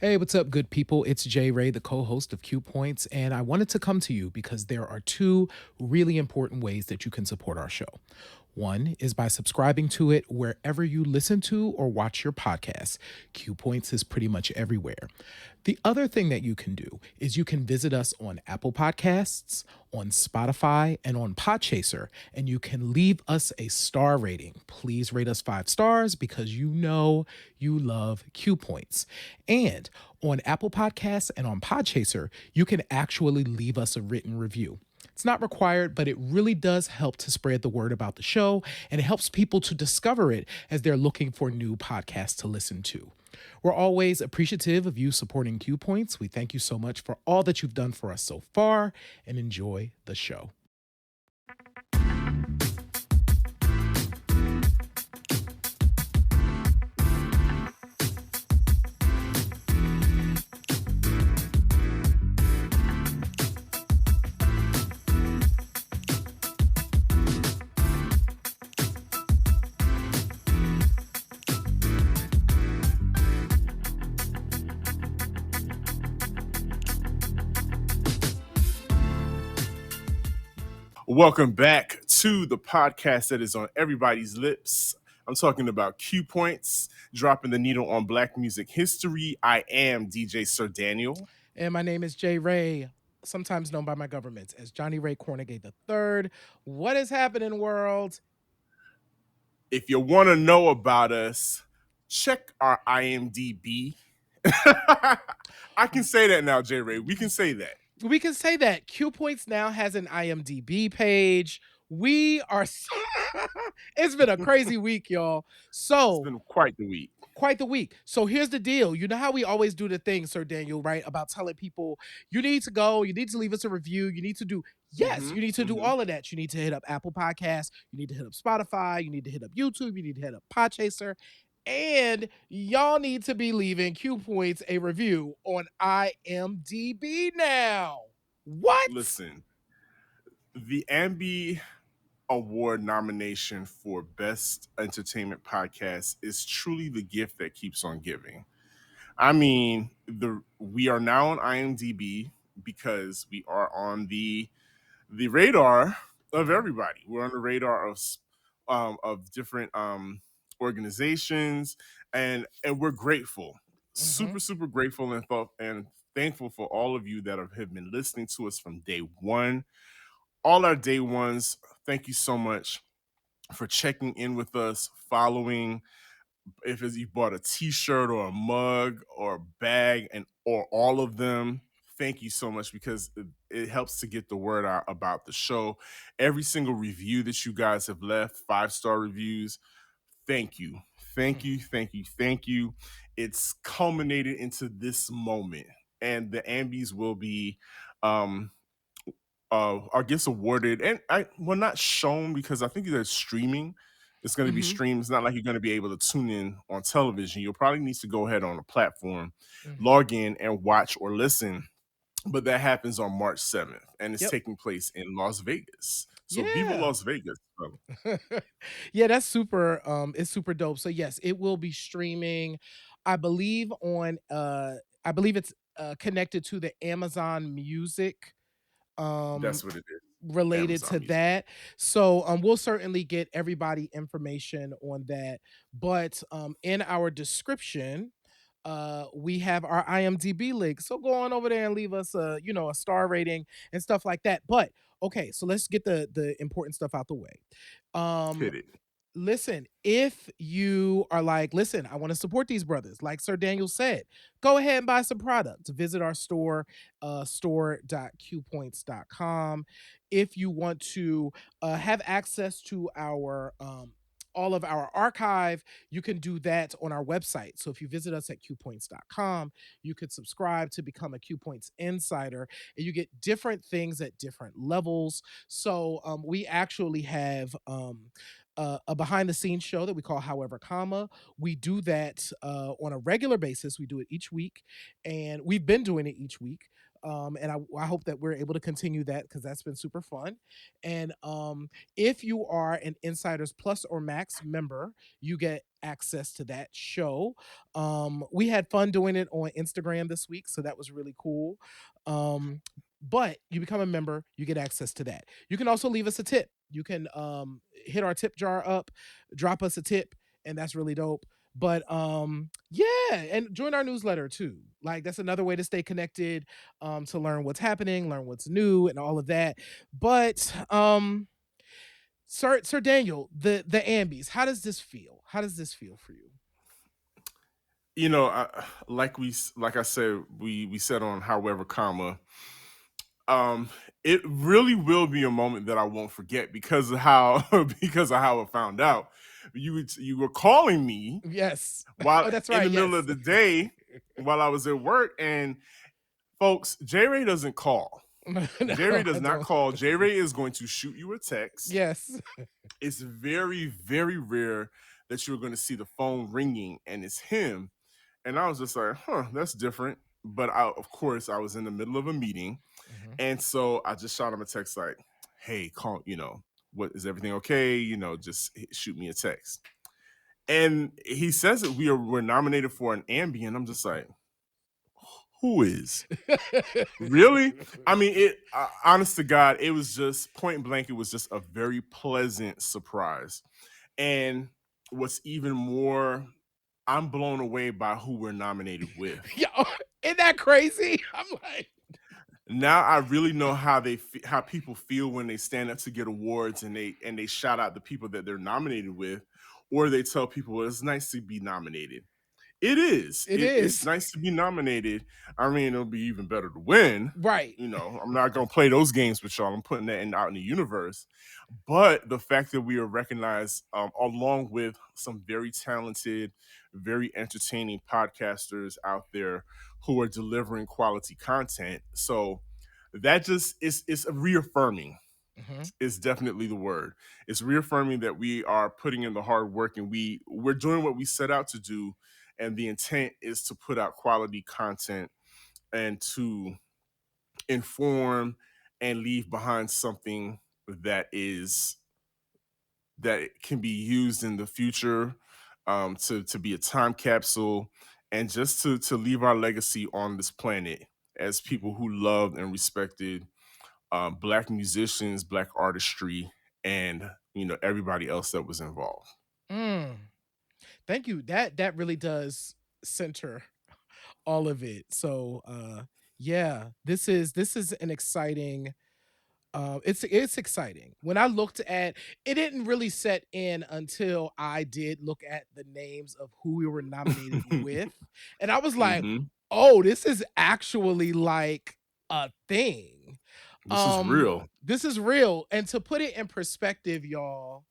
Hey, what's up, good people? It's Jay Ray, the co host of Q Points, and I wanted to come to you because there are two really important ways that you can support our show. One is by subscribing to it wherever you listen to or watch your podcasts. Q Points is pretty much everywhere. The other thing that you can do is you can visit us on Apple Podcasts, on Spotify, and on Podchaser, and you can leave us a star rating. Please rate us 5 stars because you know you love Q Points. And on Apple Podcasts and on Podchaser, you can actually leave us a written review. It's not required, but it really does help to spread the word about the show, and it helps people to discover it as they're looking for new podcasts to listen to. We're always appreciative of you supporting Q Points. We thank you so much for all that you've done for us so far, and enjoy the show. Welcome back to the podcast that is on everybody's lips. I'm talking about Q Points, dropping the needle on Black music history. I am DJ Sir Daniel. And my name is Jay Ray, sometimes known by my government as Johnny Ray Cornegay III. What is happening, world? If you want to know about us, check our IMDb. I can say that now, Jay Ray. We can say that. We can say that Q Points now has an IMDb page. We are it's been a crazy week, y'all. So It's been quite the week. Quite the week. So here's the deal. You know how we always do the thing, Sir Daniel, right? About telling people you need to go, you need to leave us a review, you need to do yes, you need to do all of that. You need to hit up Apple Podcasts, you need to hit up Spotify, you need to hit up YouTube, you need to hit up Podchaser, and y'all need to be leaving Q Points a review on IMDb now. What? Listen, the Ambi Award nomination for Best Entertainment Podcast is truly the gift that keeps on giving. I mean, we are now on IMDb because we are on the radar of everybody. We're on the radar of different organizations, and we're grateful, super grateful and thankful for all of you that have been listening to us from day one. All our day ones, thank you so much for checking in with us, following. If you bought a t-shirt or a mug or a bag or all of them, thank you so much, because it helps to get the word out about the show. Every single review that you guys have left, 5-star reviews, thank you. It's culminated into this moment, and the Ambies will be our gifts awarded, and not shown, because I think they're streaming. It's going to be streamed. It's not like you're going to be able to tune in on television. You'll probably need to go ahead on a platform, log in, and watch or listen. But that happens on March 7th, and it's taking place in Las Vegas. So Viva Las Vegas. Yeah, that's super. It's super dope. So yes, it will be streaming. I believe on. I believe it's connected to the Amazon Music. That's what it is. Related Amazon to Music. that. So we'll certainly get everybody information on that. But in our description, we have our IMDb link. So go on over there and leave us a star rating and stuff like that. But okay, so let's get the important stuff out the way. Hit it. Listen, if you are like, listen, I want to support these brothers, like Sir Daniel said, go ahead and buy some products. Visit our store, store.qpoints.com. If you want to have access to our all of our archive, you can do that on our website. So if you visit us at qpoints.com, you could subscribe to become a Q Points insider, and you get different things at different levels. So we actually have a behind the scenes show that we call However Comma. We do that on a regular basis. We do it each week, and we've been doing it each week. And I hope that we're able to continue that because that's been super fun. And if you are an Insiders Plus or Max member, you get access to that show. We had fun doing it on Instagram this week, so that was really cool. But you become a member, you get access to that. You can also leave us a tip. You can hit our tip jar up, drop us a tip, and that's really dope. But yeah, and join our newsletter too. Like that's another way to stay connected, to learn what's happening, learn what's new, and all of that. But Sir Daniel, the ambies, how does this feel? How does this feel for you? You know, like I said, we said on however comma, um, it really will be a moment that I won't forget because of how because of how I found out. You were calling me Yes. while Oh, that's in right. the middle Yes. of the day while I was at work, and folks, J Ray doesn't call. No, J Ray I does not don't. call. J Ray is going to shoot you a text. Yes. It's very, very rare that you're going to see the phone ringing and it's him. And I was just like, huh, that's different. But of course, I was in the middle of a meeting. Mhm. And so I just shot him a text like, hey, call, what is everything okay? Just shoot me a text. And he says that we're nominated for an Ambien. I'm just like, who is? Really? I mean, honest to God, it was just point blank. It was just a very pleasant surprise. And what's even more, I'm blown away by who we're nominated with. Yo, isn't that crazy? I'm like, Now I really know how people feel when they stand up to get awards and they shout out the people that they're nominated with, or they tell people, well, it's nice to be nominated. It is. it It's is. nice to be nominated. I mean, it'll be even better to win. Right. I'm not gonna play those games with y'all. I'm putting that out in the universe. But the fact that we are recognized, along with some very talented, very entertaining podcasters out there who are delivering quality content, so that just is reaffirming Mhm. is definitely the word. It's reaffirming that we are putting in the hard work and we're doing what we set out to do, and the intent is to put out quality content and to inform and leave behind something that is that can be used in the future, to be a time capsule and just to leave our legacy on this planet as people who loved and respected black musicians, black artistry, and everybody else that was involved. Mm. Thank you. That really does center all of it. So yeah, this is an exciting it's exciting. When I looked at it didn't really set in until I did look at the names of who we were nominated with. And I was like, Hmm. "Oh, this is actually like a thing." This is real. This is real. And to put it in perspective, y'all,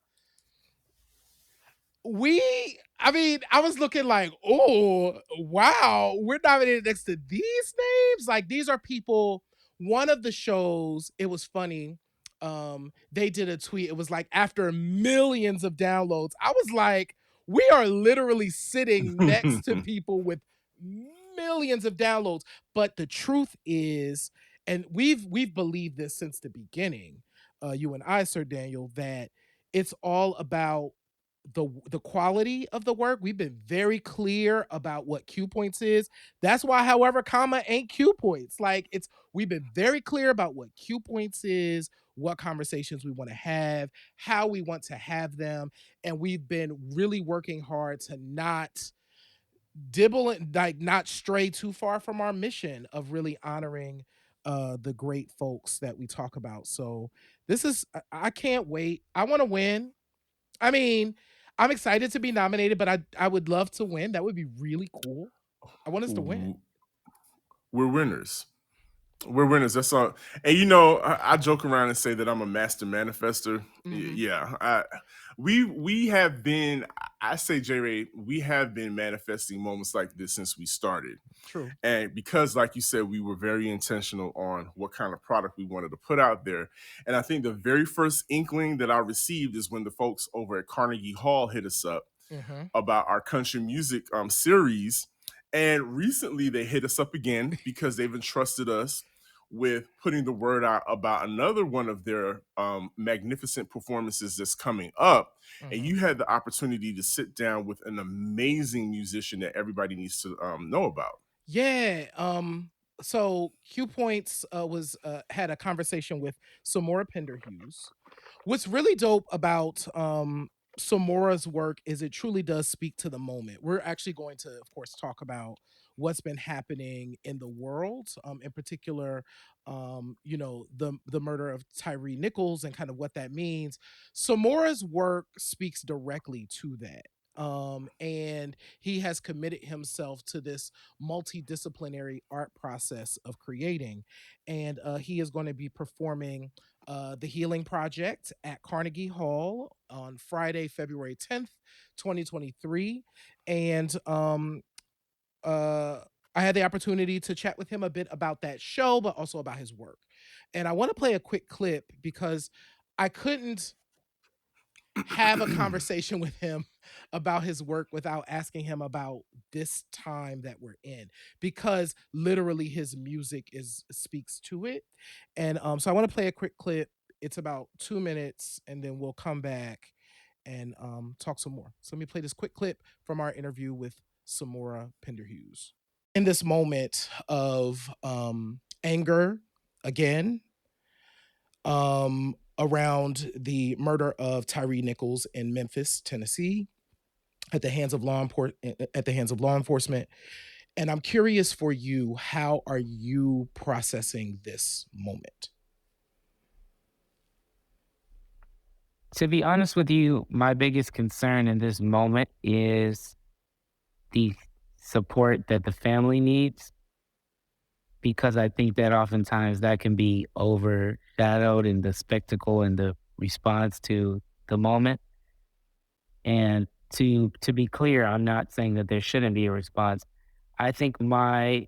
I mean, I was looking like, oh, wow, we're nominated next to these names. Like, these are people. One of the shows, it was funny. They did a tweet. It was like after millions of downloads. I was like, we are literally sitting next to people with millions of downloads. But the truth is, and we've believed this since the beginning, you and I, Sir Daniel, that it's all about the quality of the work. We've been very clear about what Q points is. That's why, however, comma ain't Q points. Like we've been very clear about what Q points is, what conversations we want to have, how we want to have them, and we've been really working hard to not dibble and like not stray too far from our mission of really honoring the great folks that we talk about. So this is I can't wait. I want to win. I mean, I'm excited to be nominated, but I would love to win. That would be really cool. I want us to win. We're winners. We're winners. That's all. And you know, I joke around and say that I'm a master manifester. Hmm. Yeah, we have been. I say, J Ray, we have been manifesting moments like this since we started. True. And because, like you said, we were very intentional on what kind of product we wanted to put out there. And I think the very first inkling that I received is when the folks over at Carnegie Hall hit us up Hmm. about our country music series. And recently they hit us up again because they've entrusted us with putting the word out about another one of their magnificent performances that's coming up. And Hmm. you had the opportunity to sit down with an amazing musician that everybody needs to know about. Yeah. So Q Points was had a conversation with Samora Pender Hughes. What's really dope about Samora's work is it truly does speak to the moment. We're actually going to, of course, talk about what's been happening in the world, in particular, the murder of Tyree Nichols and kind of what that means. Samora's work speaks directly to that. And he has committed himself to this multidisciplinary art process of creating. And he is going to be performing the Healing Project at Carnegie Hall on Friday, February 10th, 2023. And uh, I had the opportunity to chat with him a bit about that show, but also about his work. And I want to play a quick clip because I couldn't have a conversation with him about his work without asking him about this time that we're in, because literally his music is speaks to it. And so I want to play a quick clip. It's about 2 minutes and then we'll come back and talk some more. So let me play this quick clip from our interview with Samora Pender Hughes. In this moment of anger again, around the murder of Tyree Nichols in Memphis, Tennessee, at the hands of law enforcement. And I'm curious for you, how are you processing this moment? To be honest with you, my biggest concern in this moment is the support that the family needs, because I think that oftentimes that can be overshadowed in the spectacle and the response to the moment. And to be clear, I'm not saying that there shouldn't be a response. I think my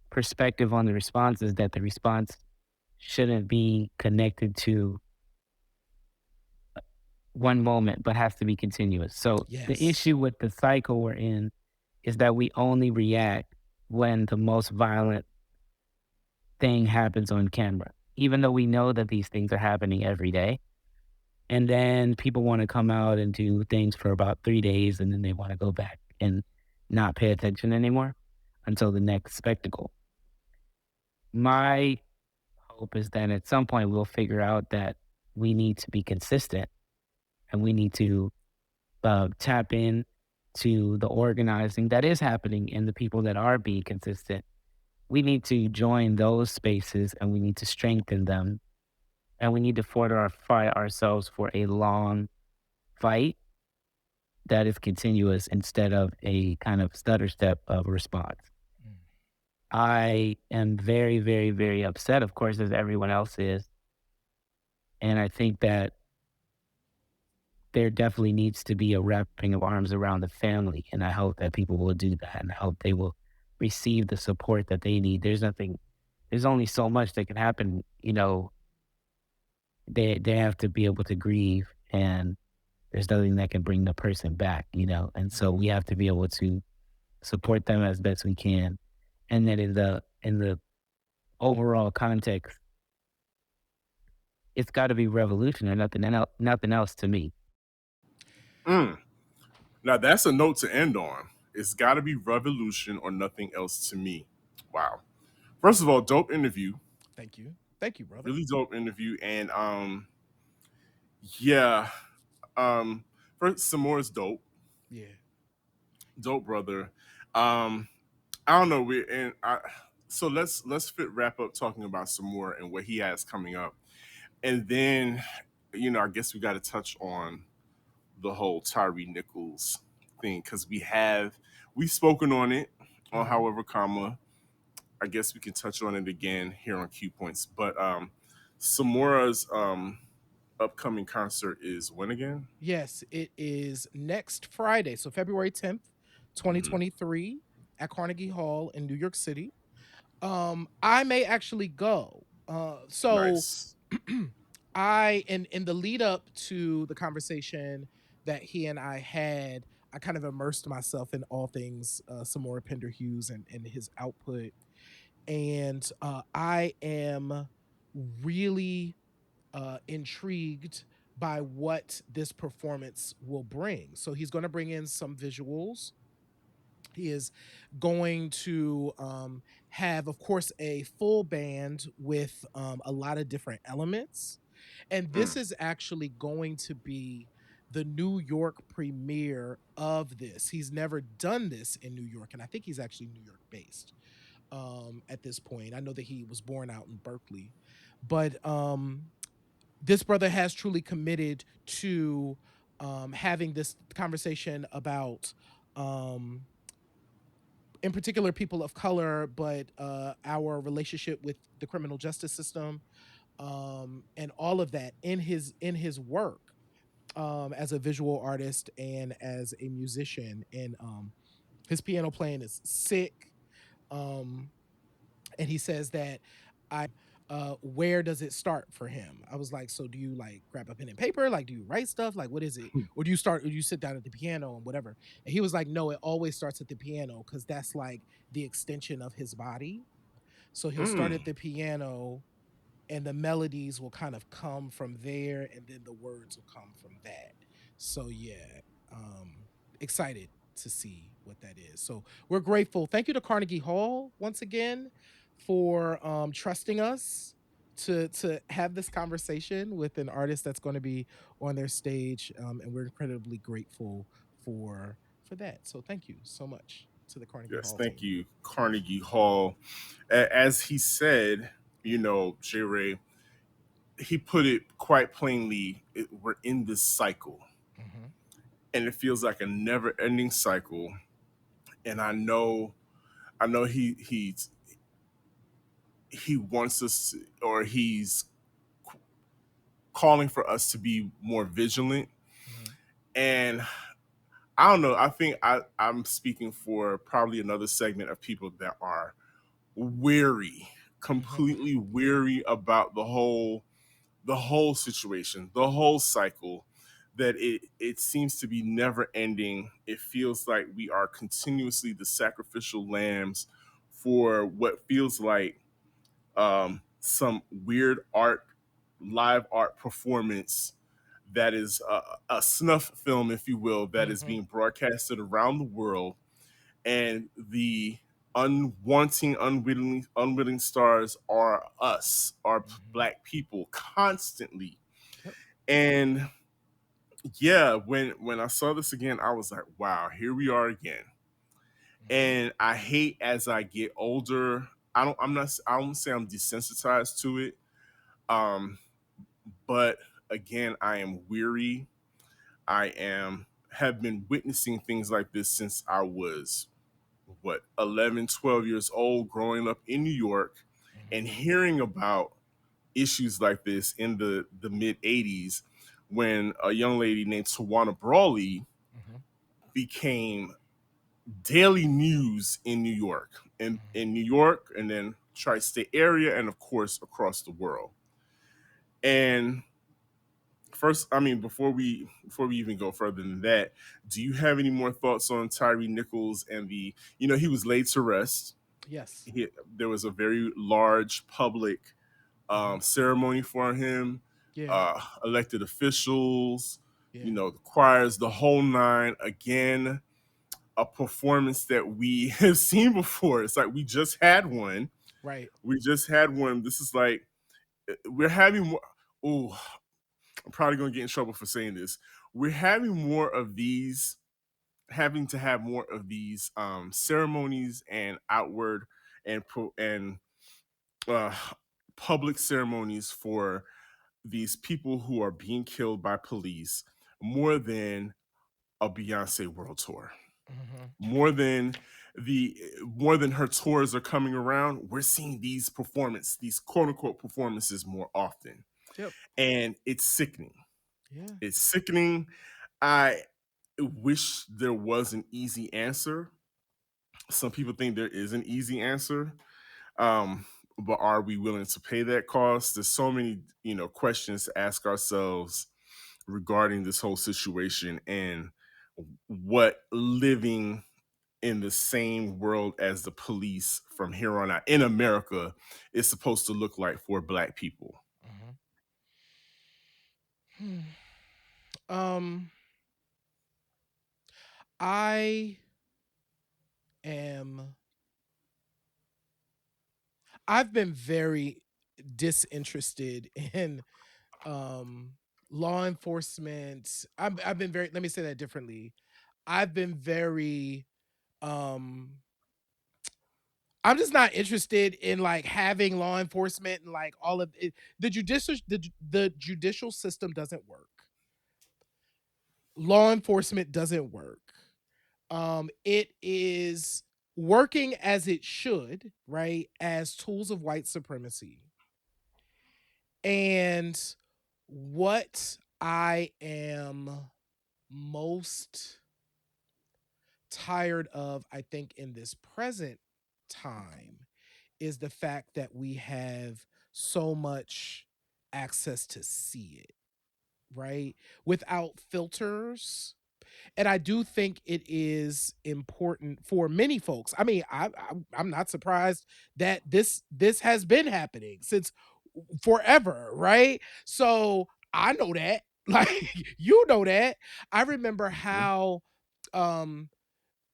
perspective on the response is that the response shouldn't be connected to one moment, but has to be continuous. So the Yes. issue with the cycle we're in is that we only react when the most violent thing happens on camera, even though we know that these things are happening every day. And then people want to come out and do things for about 3 days, and then they want to go back and not pay attention anymore until the next spectacle. My hope is that at some point we'll figure out that we need to be consistent and we need to tap in to the organizing that is happening and the people that are being consistent. We need to join those spaces and we need to strengthen them. And we need to fortify ourselves for a long fight that is continuous instead of a kind of stutter step of response. Mm. I am very, very, very upset, of course, as everyone else is. And I think that there definitely needs to be a wrapping of arms around the family. And I hope that people will do that. And I hope they will receive the support that they need. There's only so much that can happen. They have to be able to grieve, and there's nothing that can bring the person back. And so we have to be able to support them as best we can. And then in the overall context, it's got to be revolution or nothing else to me. Mm. Now that's a note to end on. It's got to be revolution or nothing else to me. Wow. First of all, dope interview, Thank you. Thank you, brother. really dope interview, and yeah, first some more is dope, Yeah. dope brother. Um, I don't know, so let's fit wrap up talking about some more and what he has coming up, and then I guess we got to touch on the whole Tyree Nichols thing because we've spoken on it on Hmm. however comma I guess we can touch on it again here on Q Points. But Samora's upcoming concert is when again? Yes, it is next Friday, so February 10th, Hmm. 2023 at Carnegie Hall in New York City. I may actually go. So Nice. I in the lead up to the conversation that he and I had, I kind of immersed myself in all things Samora Pender Hughes and his output. And I am really intrigued by what this performance will bring. So he's going to bring in some visuals. He is going to have, of course, a full band with a lot of different elements. And this Mm, is actually going to be the New York premiere of this. He's never done this in New York, and I think he's actually New York based at this point. I know that he was born out in Berkeley, but this brother has truly committed to having this conversation about um, in particular people of color, but our relationship with the criminal justice system, and all of that in his work as a visual artist and as a musician. And his piano playing is sick. Um, and he says that where does it start for him? I was like, so do you like grab a pen and paper? Like, do you write stuff? Like, what is it? Or do you sit down at the piano and whatever? And he was like, no, it always starts at the piano because that's like the extension of his body. So he'll start mm. at the piano and the melodies will kind of come from there and then the words will come from that. So yeah, um excited to see what that is. So we're grateful. Thank you to Carnegie Hall once again for trusting us to have this conversation with an artist that's going to be on their stage, and we're incredibly grateful for that. So thank you so much to the Carnegie Yes, Hall thank team. you, Carnegie Hall. As he said, J. Ray, he put it quite plainly. We're in this cycle, Hmm. and it feels like a never-ending cycle. And I know he wants us, or he's calling for us to be more vigilant. Hmm. And I don't know. I think I'm speaking for probably another segment of people that are weary, Hmm. completely weary about the whole situation, the whole cycle, that it seems to be never ending. It feels like we are continuously the sacrificial lambs for what feels like some weird art, live art performance that is a snuff film, if you will, that is Hmm. being broadcasted around the world, and the unwitting stars are us, our Hmm. black people, constantly. Yep. And yeah, when I saw this again, I was like, wow, here we are again. Hmm. And I hate, as I get older, I don't say I'm desensitized to it. Um, but again, I am weary. I am have been witnessing things like this since I was 11, 12 years old, growing up in New York, and Hmm. hearing about issues like this in the mid 80s, when a young lady named Tawana Brawley Hmm. became daily news in New York, Hmm. in New York, and then tri-state area, and of course across the world. And first, I mean, before we even go further than that, do you have any more thoughts on Tyree Nichols and he was laid to rest. Yes. There was a very large public Hmm. ceremony for him, Yeah. elected officials, Yeah. the choirs, the whole nine. Again, a performance that we have seen before. It's like we just had one. Right. We just had one. This is like we're having more. Oh, I'm probably gonna get in trouble for saying this. We're having more of these, having to have more of these ceremonies and outward and uh, public ceremonies for these people who are being killed by police, more than a Beyonce world tour, Hmm. more than the more than her tours are coming around, we're seeing these quote unquote performances more often. Yep. And it's sickening. Yeah. It's sickening. I wish there was an easy answer. Some people think there is an easy answer. Um, but are we willing to pay that cost? There's so many, questions to ask ourselves regarding this whole situation and what living in the same world as the police from here on out in America is supposed to look like for Black people. Hmm. Um, I am. I've been very disinterested in um law enforcement. I've been very. Let me say that differently. I've been very. Um, I'm just not interested in like having law enforcement and like all of it. The judicial system doesn't work. Law enforcement doesn't work. It is working as it should, right? As tools of white supremacy. And what I am most tired of, I think, in this present time is the fact that we have so much access to see it, right? Without filters. And I do think it is important for many folks. I mean, I'm not surprised that this has been happening since forever, right? So I know that, like you know that. I remember Mhm. how um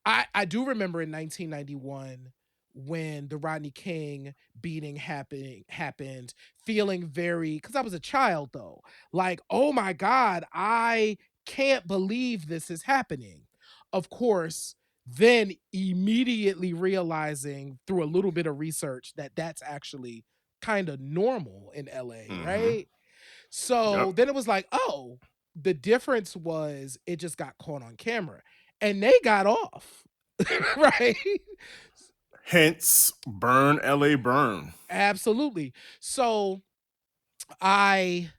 I do remember in 1991 when the Rodney King beating happened, feeling very, because I was a child though, like, oh my God, I can't believe this is happening. Of course, then immediately realizing through a little bit of research that that's actually kind of normal in LA, Mhm. right? So Yep. then it was like, oh, the difference was it just got caught on camera and they got off. Right? Hence, burn LA burn. Absolutely. So I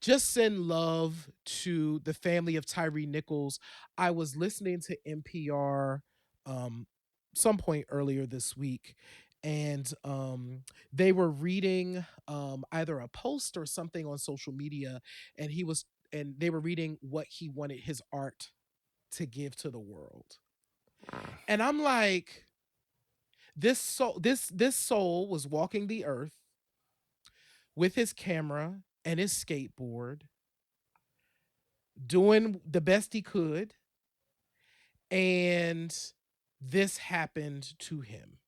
just send love to the family of Tyree Nichols. I was listening to NPR um some point earlier this week, and they were reading either a post or something on social media, and they were reading what he wanted his art to give to the world. And I'm like, this soul was walking the earth with his camera and his skateboard, doing the best he could, and this happened to him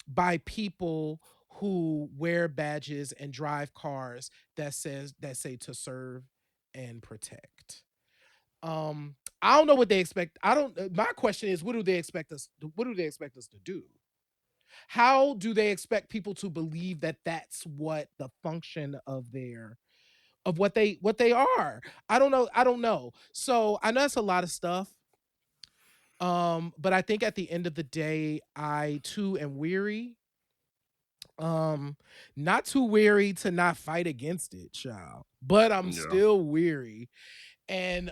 by people who wear badges and drive cars that say to serve and protect. I don't know what they expect. I don't My question is, what do they expect us to do? How do they expect people to believe that that's what the function of their of what they are? I don't know. I don't know. So I know it's a lot of stuff. But I think at the end of the day, I too am weary. Um, Not too weary to not fight against it, child. But I'm Yeah. still weary. And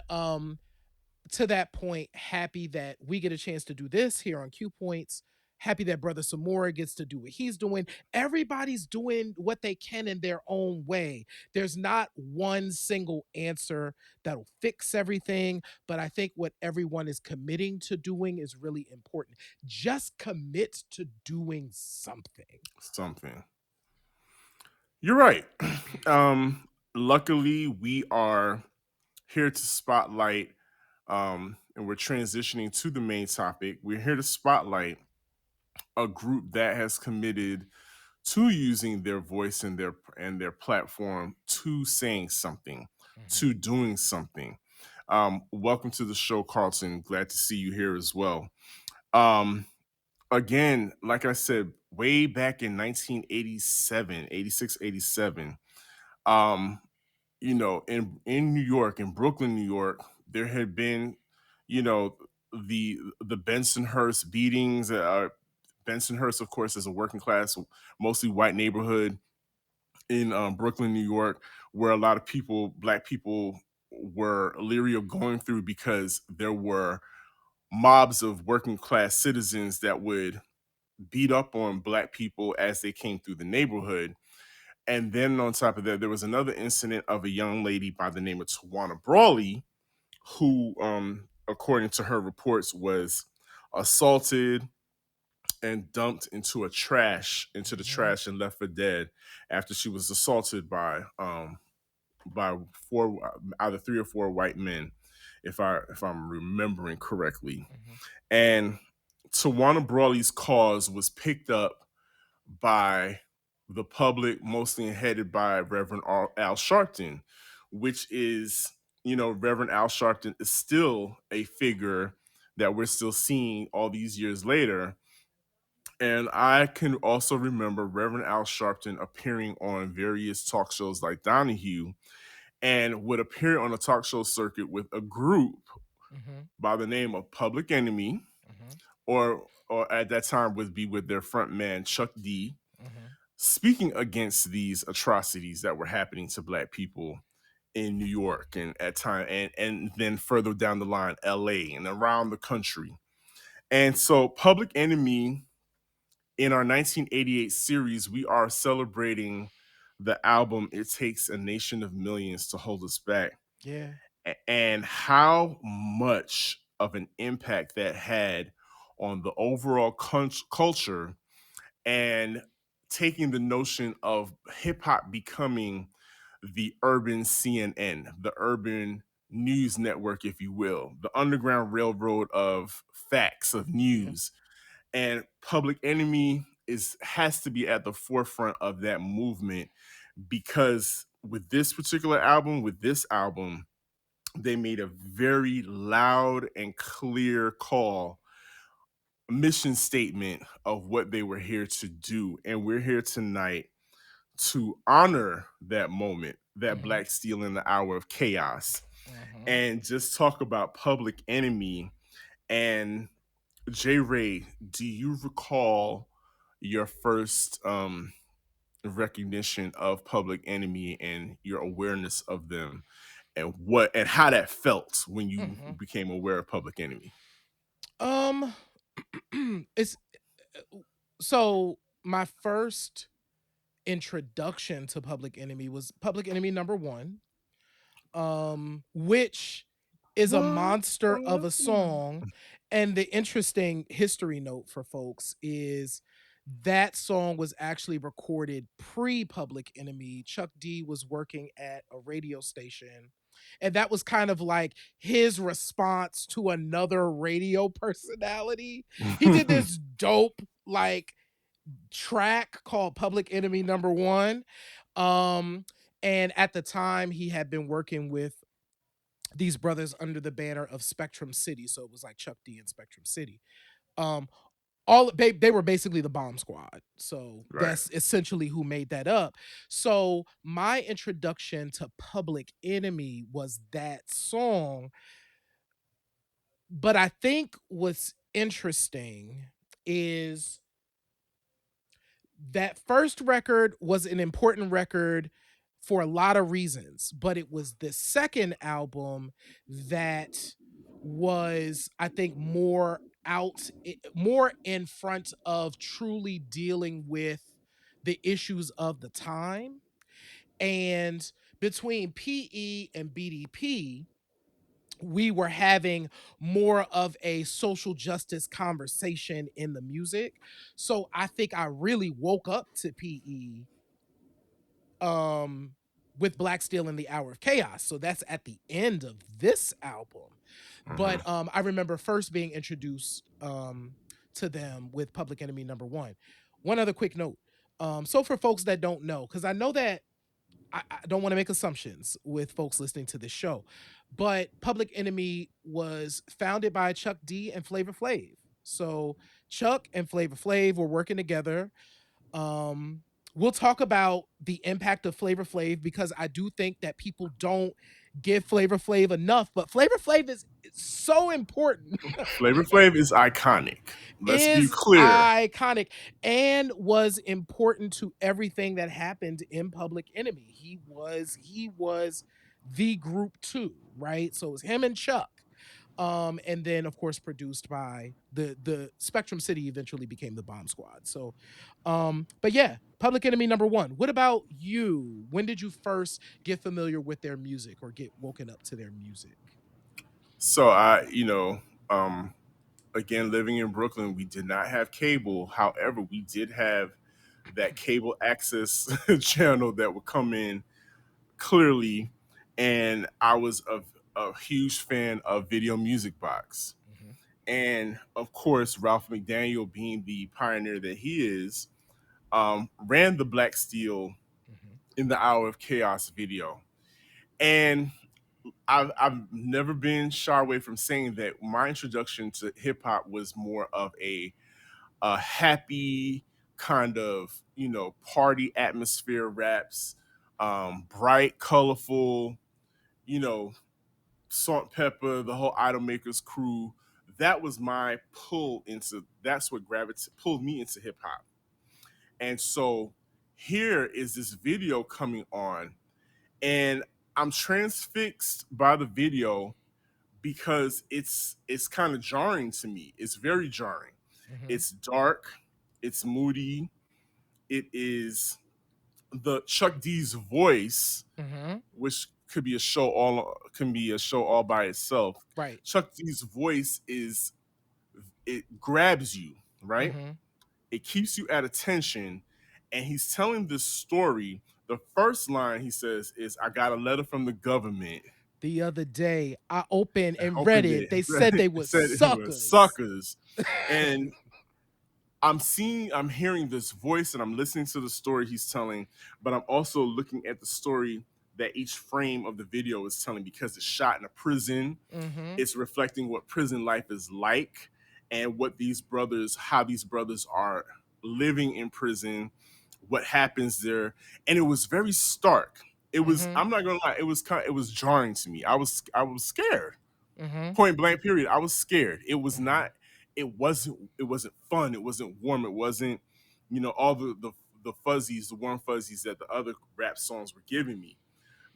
to that point, happy that we get a chance to do this here on Q Points. Happy that Brother Samora gets to do what he's doing. Everybody's doing what they can in their own way. There's not one single answer that'll fix everything, but I think what everyone is committing to doing is really important. Just commit to doing something. Something. You're right. Luckily, we are here to spotlight, and we're transitioning to the main topic. We're here to spotlight a group that has committed to using their voice and their platform to saying something, Mhm. to doing something. Welcome to the show, Carlton. Glad to see you here as well. Um, Again, like I said, way back in 1987, 86, 87, um, in New York, in Brooklyn, New York, there had been, you know, the Bensonhurst beatings. Bensonhurst, of course, is a working class, mostly white neighborhood in Brooklyn, New York, where a lot of people, black people, were leery of going through because there were mobs of working class citizens that would beat up on black people as they came through the neighborhood. And then on top of that, there was another incident of a young lady by the name of Tawana Brawley, who, according to her reports, was assaulted and dumped into the Mm-hmm. trash and left for dead after she was assaulted by four, either three or four white men, if I'm remembering correctly. Mm-hmm. And Tawana Brawley's cause was picked up by the public, mostly headed by Reverend Al Sharpton, which is, Reverend Al Sharpton is still a figure that we're still seeing all these years later. And I can also remember Reverend Al Sharpton appearing on various talk shows like Donahue, and would appear on a talk show circuit with a group Mm-hmm. by the name of Public Enemy, Mm-hmm. or at that time would be with their front man Chuck D, Mm-hmm. speaking against these atrocities that were happening to black people in New York, and at time and then further down the line LA and around the country. And so Public Enemy, in our 1988 series, we are celebrating the album It Takes a Nation of Millions to Hold Us Back, Yeah. and how much of an impact that had on the overall culture, and taking the notion of hip hop becoming the urban CNN, the urban news network, if you will, the underground railroad of facts, of Yeah. news. And Public Enemy has to be at the forefront of that movement, because with this album, they made a very loud and clear call, mission statement of what they were here to do. And we're here tonight to honor that moment, that Mm-hmm. Black Steel in the hour of chaos, Mm-hmm. and just talk about Public Enemy. And J Ray, do you recall your first recognition of Public Enemy and your awareness of them, and how that felt when you Mm-hmm. became aware of Public Enemy? Um, it's so my first introduction to Public Enemy was Public Enemy number one, which is a What? monster of a song. And the interesting history note for folks is that song was actually recorded pre Public Enemy. Chuck D was working at a radio station. And that was kind of like his response to another radio personality. He did this dope, like, track called Public Enemy number one. Um, and at the time, he had been working with these brothers under the banner of Spectrum City. So it was like Chuck D and Spectrum City. Um, they were basically the bomb squad. So Right. that's essentially who made that up. So my introduction to Public Enemy was that song. But I think what's interesting is that first record was an important record for a lot of reasons, but it was the second album that was, I think, more in front of truly dealing with the issues of the time. And between PE and BDP, we were having more of a social justice conversation in the music. So I think I really woke up to PE um with Black Steel in the Hour of Chaos. So that's at the end of this album. Mhm. But I remember first being introduced to them with Public Enemy number one. One other quick note. So for folks that don't know, because I know that I don't want to make assumptions with folks listening to this show, but Public Enemy was founded by Chuck D and Flavor Flav. So Chuck and Flavor Flav were working together. Um, we'll talk about the impact of Flavor Flav because I do think that people don't give Flavor Flav enough, but Flavor Flav is so important. Flavor Flav is iconic. Let's be Is clear. iconic and was important to everything that happened in Public Enemy. He was the group two, right? So it was him and Chuck. And then of course produced by the Spectrum City eventually became the Bomb Squad. So but yeah, Public Enemy number one. What about you? When did you first get familiar with their music or get woken up to their music? So um, again, living in Brooklyn, we did not have cable. However, we did have that cable access channel that would come in clearly, and I was a huge fan of Video Music Box. Mm-hmm. And of course, Ralph McDaniel, being the pioneer that he is, ran the Black Steel Mm-hmm. in the Hour of Chaos video. And I've never been shy away from saying that my introduction to hip hop was more of a happy kind of, party atmosphere raps, bright, colorful, you know, Salt Pepper, the whole Idolmakers crew. That was my pull into. That's what pulled me into hip hop. And so here is this video coming on, and I'm transfixed by the video because it's kind of jarring to me. It's very jarring. Mm-hmm. It's dark, it's moody. It is the Chuck D's voice, Mm-hmm. which can be a show all by itself. Right. Chuck D's voice it grabs you, right? Mm-hmm. It keeps you at attention, and he's telling this story. The first line he says is, "I got a letter from the government." The other day I opened I and read opened it. it, They said they were said it was suckers. suckers, and I'm hearing this voice, and I'm listening to the story he's telling, but I'm also looking at the story that each frame of the video is telling, because it's shot in a prison. Mm-hmm. It's reflecting what prison life is like, and how these brothers are living in prison, what happens there. And it was very stark. Mm-hmm. I'm not gonna lie, it was jarring to me. I was scared. Mm-hmm. Point blank period. I was scared. It was Mm-hmm. not, it wasn't fun. It wasn't warm. It wasn't, all the fuzzies, the warm fuzzies that the other rap songs were giving me.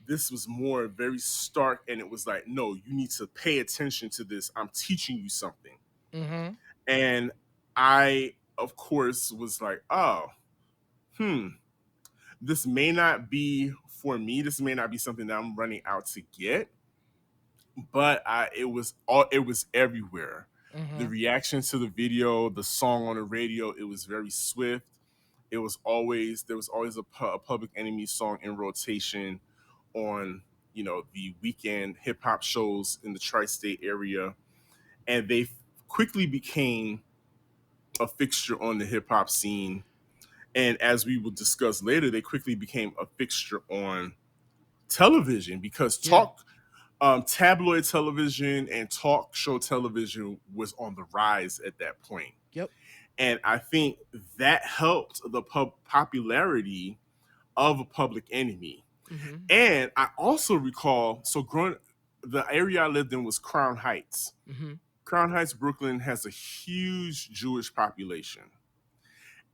This was more very stark, and it was like, no, you need to pay attention to this. I'm teaching you something. Mm-hmm. And I, of course, was like, oh, hmm, this may not be for me. This may not be something that I'm running out to get. But it was everywhere. The Mm-hmm. reaction to the video, the song on the radio, it was very swift. There was always a Public Enemy song in rotation on, the weekend hip hop shows in the tri-state area, and they quickly became a fixture on the hip hop scene. And as we will discuss later, they quickly became a fixture on television, because Yeah. tabloid television and talk show television was on the rise at that point. Yep. And I think that helped the popularity of a Public Enemy. Mm-hmm. And I also recall, the area I lived in was Crown Heights. Mm-hmm. Crown Heights, Brooklyn has a huge Jewish population.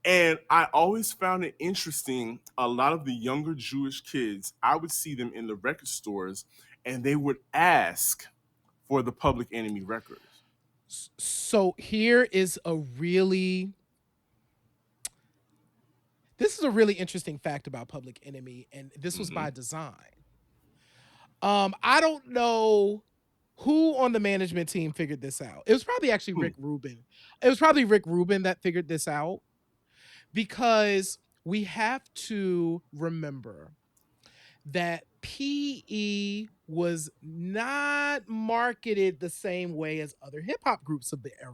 And I always found it interesting. A lot of the younger Jewish kids, I would see them in the record stores, and they would ask for the Public Enemy records. So here is this is a really interesting fact about Public Enemy, and this was Mm-hmm. by design. I don't know who on the management team figured this out. It was probably actually Hmm. Rick Rubin. It was probably Rick Rubin that figured this out, because we have to remember that PE was not marketed the same way as other hip hop groups of the era.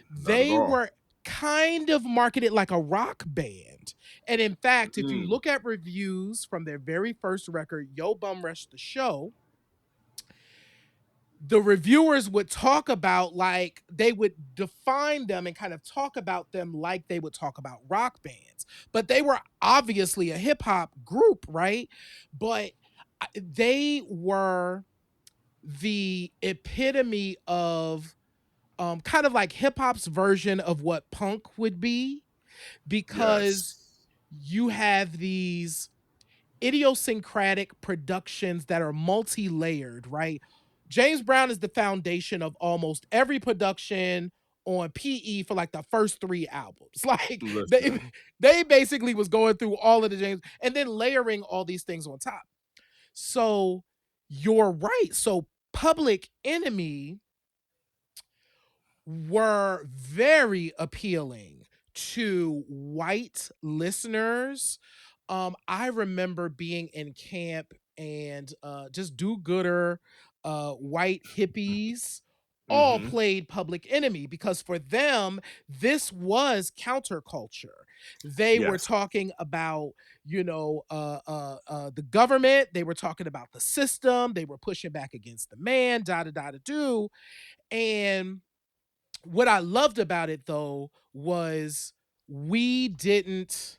Not at They all. were kind of marketed like a rock band. And in fact, if you Mm. look at reviews from their very first record, Yo Bum Rush the Show, the reviewers would talk about, like, they would define them and kind of talk about them like they would talk about rock bands. But they were obviously a hip hop group, right? But They were the epitome of kind of like hip hop's version of what punk would be, because Yes. you have these idiosyncratic productions that are multi-layered, right? James Brown is the foundation of almost every production on PE for like the first 3 albums. Like they Listen. they basically was going through all of the James and then layering all these things on top. So you're right. So Public Enemy were very appealing to white listeners. I remember being in camp and just do-gooder white hippies all Mm-hmm. played Public Enemy because for them this was counterculture. They were Yes. talking about, the government. They were talking about the system. They were pushing back against the man. Da da da da do. And what I loved about it though was we didn't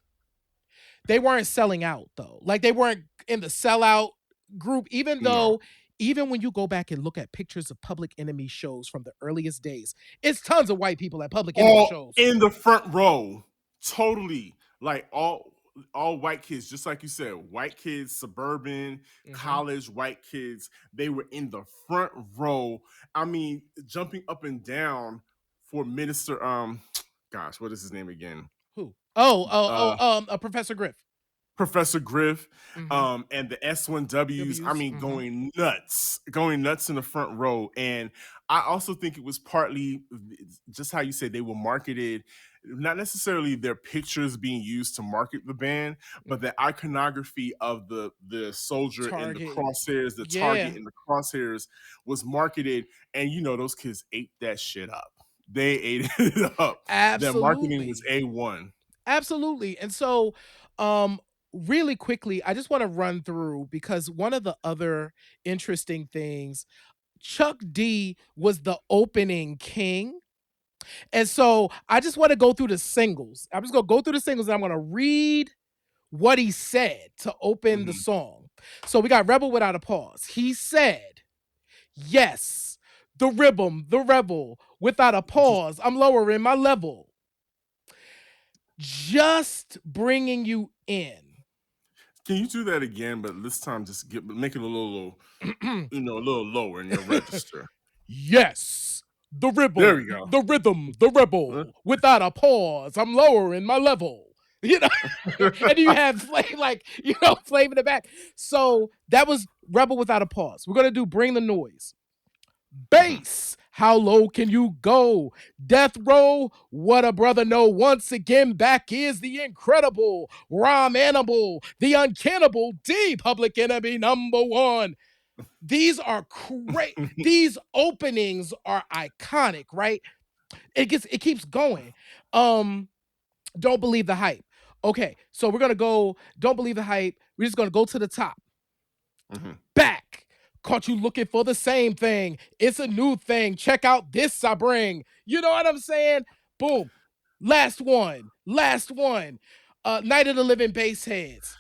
they weren't selling out though. Like they weren't in the sellout group, even No. though even when you go back and look at pictures of Public Enemy shows from the earliest days, it's tons of white people at Public Enemy All shows. in the front row, totally, like all white kids, just like you said, white kids, suburban, Mhm. college white kids, they were in the front row. I mean, jumping up and down for Minister gosh, what is his name again? Who? Uh Professor Griff. Professor Griff, Mhm. and the S1Ws, I W's. mean, Mhm. going nuts in the front row. And I also think it was partly just how you say they were marketed, not necessarily their pictures being used to market the band, but the Mhm. iconography of the soldier in the Target. crosshairs, the target Yeah, in the crosshairs was marketed. And those kids ate that shit up. They ate it up. Their marketing was absolutely. A1. Absolutely. And so, um, really quickly, I just want to run through because one of the other interesting things, Chuck D was the opening king. And so I just want to go through the singles. I'm just going to go through the singles and I'm going to read what he said to open the Mhm. song. So we got Rebel Without a Pause. He said, yes, the rhythm, the rebel, without a pause. I'm lowering my level. Just bringing you in. Can you do that again, but this time just make it a little, a little lower in your register. Yes, the There ribble, we go. the rhythm, the rebel, without a pause. I'm lowering my level. You know, and you have Flav in the back. So that was Rebel Without a Pause. We're gonna do Bring the Noise. Mhm. Bass. How low can you go? Death Row, what a brother know. Once again, back is the incredible Rom Animal, the uncannibal D, Public Enemy #1. These are great. These openings are iconic, right? It keeps going. Don't believe the hype. Okay, so we're gonna go. Don't believe the hype. We're just gonna go to the top. Mhm. Back. Caught you looking for the same thing. It's a new thing. Check out this I bring. You know what I'm saying? Boom. Last one. Last one. Night of the Living Bassheads.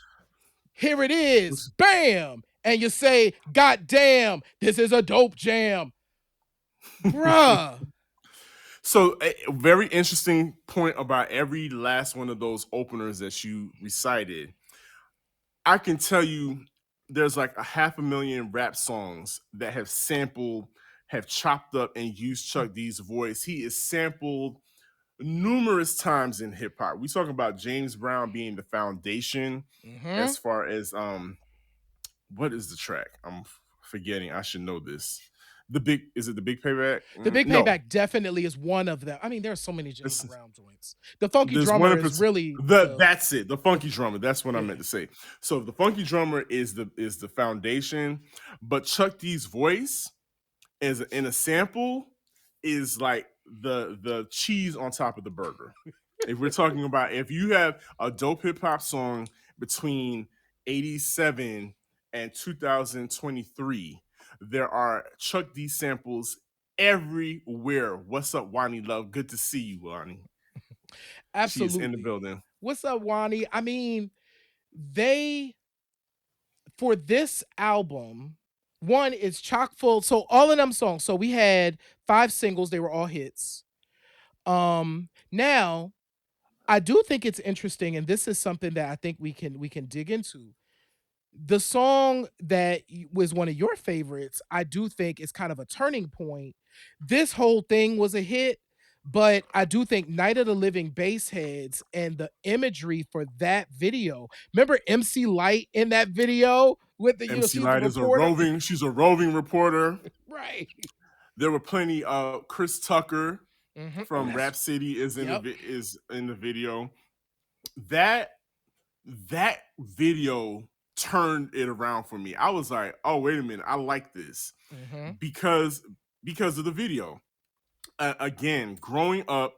Here it is. Bam. And you say, God damn, this is a dope jam. Bruh. So, a very interesting point about every last one of those openers that you recited. I can tell you there's like a 500,000 rap songs that have chopped up and used Chuck D's voice. He is sampled numerous times in hip hop. We talk about James Brown being the foundation Mm-hmm. as far as what is the track? I'm forgetting. I should know this. Is it the big payback? The Big No. Payback definitely is one of them. I mean, there are so many James It's, Brown joints. The Funky there's one Drummer in is particular. really the That's it. The funky drummer. That's what I yeah. meant to say. So the funky drummer is the foundation, but Chuck D's voice is in a sample is like the cheese on top of the burger. If we're talking about if you have a dope hip hop song between 87 and 2023, there are Chuck D samples everywhere. What's up, Wani Love? Good to see you, Wani. She is in the Absolutely. building. What's up, Wani? I mean, they for this album, one is chock full. So all of them songs. So we had 5 singles. They were all hits. Now I do think it's interesting, and this is something that I think we can dig into. The song that was one of your favorites, I do think is kind of a turning point. This whole thing was a hit, but I do think Night of the Living Bassheads and the imagery for that video. Remember MC Light in that video with the, MC she was the Light is reporter. she's a roving reporter. Right. There were plenty. Chris Tucker Oh, from that's Rap City is yep. is in the video. That that video turned it around for me. I was like, oh wait a minute, I like this Hmm. because of the video. Again, growing up,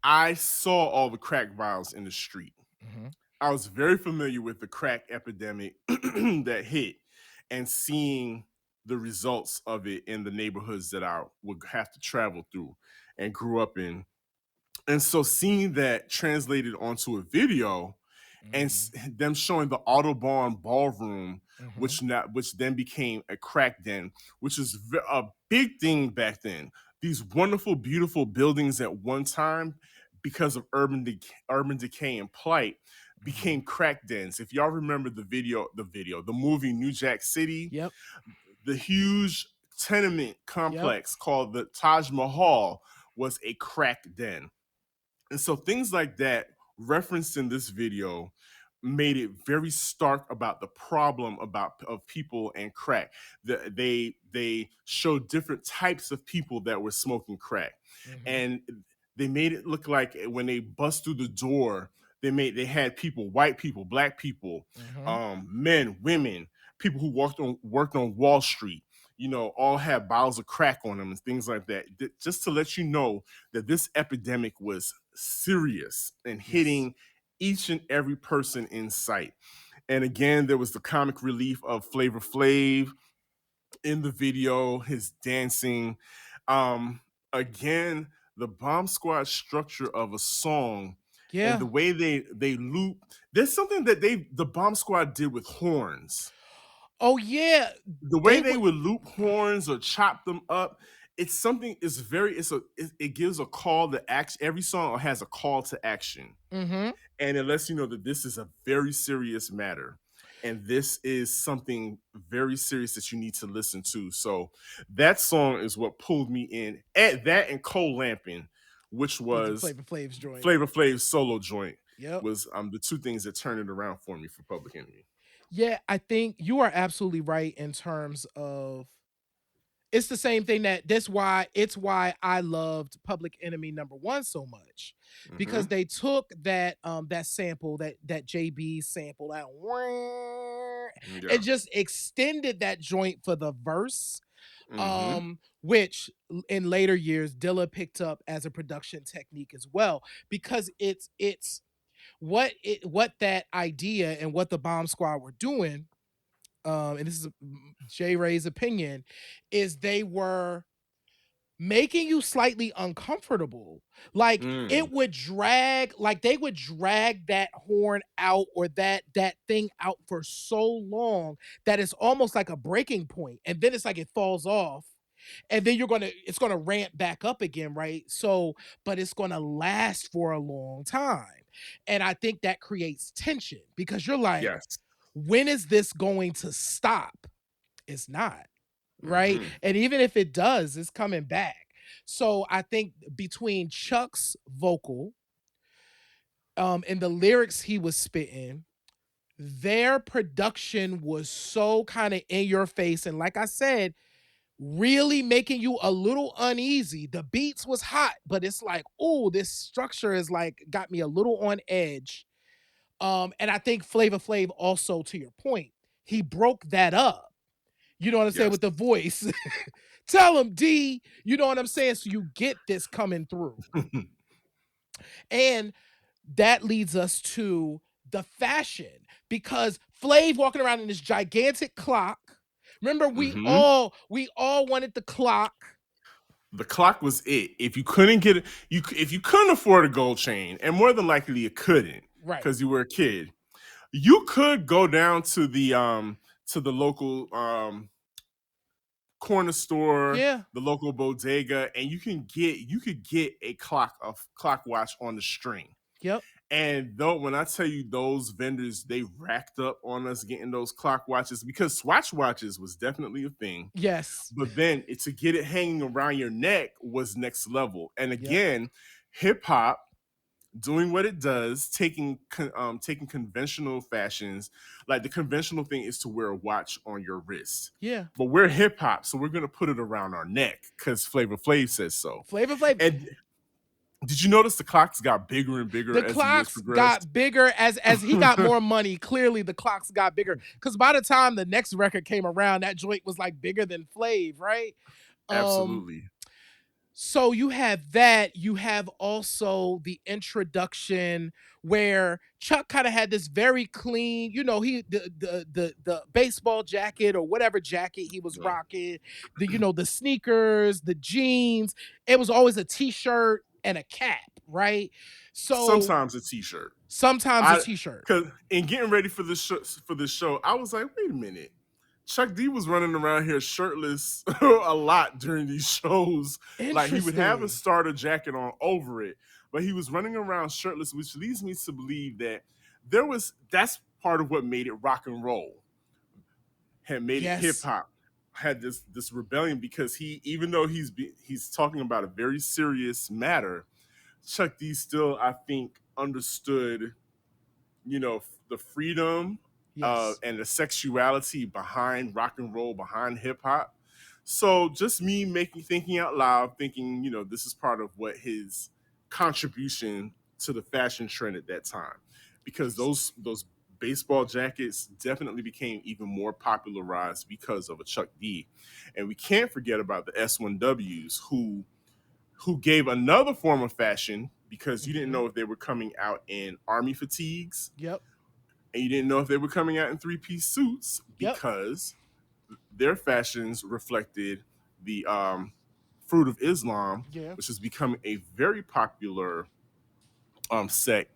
I saw all the crack vials in the street. Hmm. I was very familiar with the crack epidemic that hit and seeing the results of it in the neighborhoods that I would have to travel through and grew up in. And so seeing that translated onto a video and them showing the Autobahn ballroom, Hmm. which then became a crack den, which is a big thing back then. These wonderful, beautiful buildings at one time, because of urban decay and plight, Hmm. became crack dens. If y'all remember the movie New Jack City, Yep. the huge tenement Yep. complex called the Taj Mahal was a crack den. And so things like that referenced in this video made it very stark about the problem of people and crack. They showed different types of people that were smoking crack. Hmm. And they made it look like when they bust through the door, they had people, white people, black people, Hmm. men, women, people who worked on Wall Street, all had bottles of crack on them and things like that. Just to let you know that this epidemic was serious and Yes. hitting each and every person in sight. And again, there was the comic relief of Flavor Flav in the video, his dancing. Again, the Bomb Squad structure of a song and Yeah. the way they loop. There's something that the Bomb Squad did with horns. Oh yeah. The way They they would. would loop horns or chop them up, it's something. It gives a call to action. Every song has a call to action, Hmm. and it lets you know that this is a very serious matter, and this is something very serious that you need to listen to. So that song is what pulled me in. At that and Cole Lamping, which Was the was Flavor Flav's joint. Flavor Flav's solo joint, Yep. was the two things that turned it around for me for Public Enemy. Yeah, I think you are absolutely right in terms of it's the same thing that it's why I loved Public Enemy number one so much. Because Hmm. they took that sample, that JB sample, that and Yeah. just extended that joint for the verse. Hmm. Which in later years Dilla picked up as a production technique as well. Because it's what that idea and what the Bomb Squad were doing, and this is J Ray's opinion, is they were making you slightly uncomfortable. Like Mm. it would drag, like they would drag that horn out or that thing out for so long that it's almost like a breaking point, and then it's like it falls off, and then it's gonna ramp back up again, right? So, but it's gonna last for a long time. And I think that creates tension because you're like, Yes. when is this going to stop? It's not, right? Hmm. And even if it does, it's coming back. So I think between Chuck's vocal, and the lyrics he was spitting, their production was so kind of in your face. And like I said, really making you a little uneasy. The beats was hot, but it's like, oh, this structure is like got me a little on edge. And I think Flavor Flav also, to your point, he broke that up. You know what I'm saying? Yes. With the voice. Tell him, D. You know what I'm saying? So you get this coming through. And that leads us to the fashion because Flav walking around in this gigantic clock. Remember, we Hmm. all wanted the clock. The clock was it. If you couldn't get it, if you couldn't afford a gold chain, and more than likely you couldn't Right. because you were a kid, you could go down to the local corner store, Yeah. the local bodega, and you could get a clock watch on the string. Yep. And though when I tell you those vendors, they racked up on us getting those clock watches because Swatch watches was definitely a thing. Yes. But then to get it hanging around your neck was next level. And Yep. again, hip hop doing what it does, taking conventional fashions. Like the conventional thing is to wear a watch on your wrist. Yeah. But we're hip hop, so we're gonna put it around our neck because Flavor Flav says so. Flavor Flav. And did you notice the clocks got bigger and bigger The as the years clocks progressed? got bigger as he got more money. Clearly, the clocks got bigger because by the time the next record came around, that joint was like bigger than Flav, right? Absolutely. So you have that. You have also the introduction where Chuck kind of had this very clean, he the baseball jacket or whatever jacket he was Yeah. rocking, the sneakers, the jeans. It was always a t-shirt and a cap, right? So Sometimes a t-shirt. sometimes a t-shirt. Because in getting ready for this show, I was like, wait a minute. Chuck D was running around here shirtless a lot during these shows. Like he would have a Interesting. starter jacket on over it, but he was running around shirtless, which leads me to believe that that's part of what made it rock and roll, had made it hip Yes. hop, had this rebellion because even though he's talking about a very serious matter, Chuck D still I think understood, the freedom Yes. and the sexuality behind rock and roll, behind hip hop. So just me thinking out loud, thinking, this is part of what his contribution to the fashion trend at that time, because those baseball jackets definitely became even more popularized because of a Chuck D. And we can't forget about the S1Ws who gave another form of fashion because you didn't know if they were coming out in army fatigues Yep. and you didn't know if they were coming out in three-piece suits Yep. because their fashions reflected the fruit of Islam, Yeah. which has become a very popular sect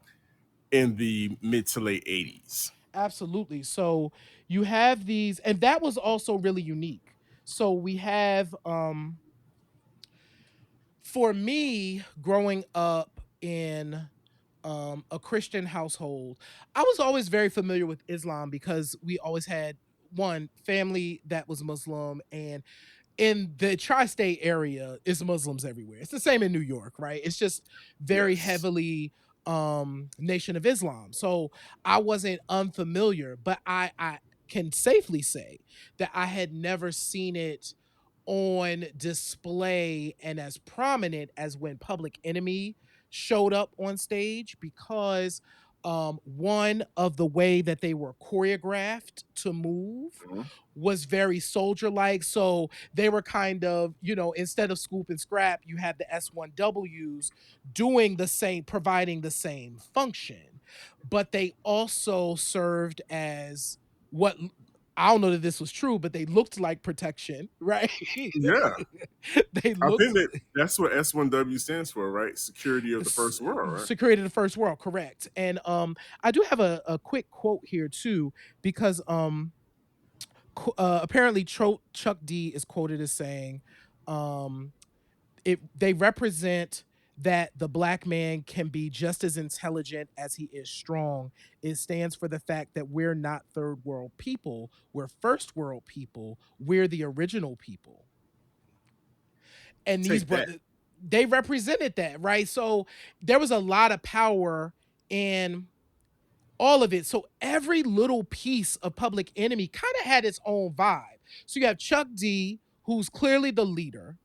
in the mid to late 80s. Absolutely. So you have these, and that was also really unique. So we have for me growing up in a Christian household, I was always very familiar with Islam because we always had one family that was Muslim, and in the tri-state area it's Muslims everywhere. It's the same in New York, right? It's just very Yes. heavily Nation of Islam. So I wasn't unfamiliar, but I can safely say that I had never seen it on display and as prominent as when Public Enemy showed up on stage, because one of the way that they were choreographed to move Mhm. was very soldier like. So they were kind of, instead of scoop and scrap, you had the S1Ws doing the same, providing the same function, but they also served as what, I don't know that this was true, but they looked like protection, right? Yeah. They I think looked that's what S1W stands for, right? Security of the first world, right? security of the first world, correct. And I do have a quick quote here too, because apparently Chuck D is quoted as saying, um, they represent that the black man can be just as intelligent as he is strong. It stands for the fact that we're not third world people, we're first world people, we're the original people. And these Take that. brothers, they represented that, right? So there was a lot of power in all of it. So every little piece of Public Enemy kind of had its own vibe. So you have Chuck D, who's clearly the leader.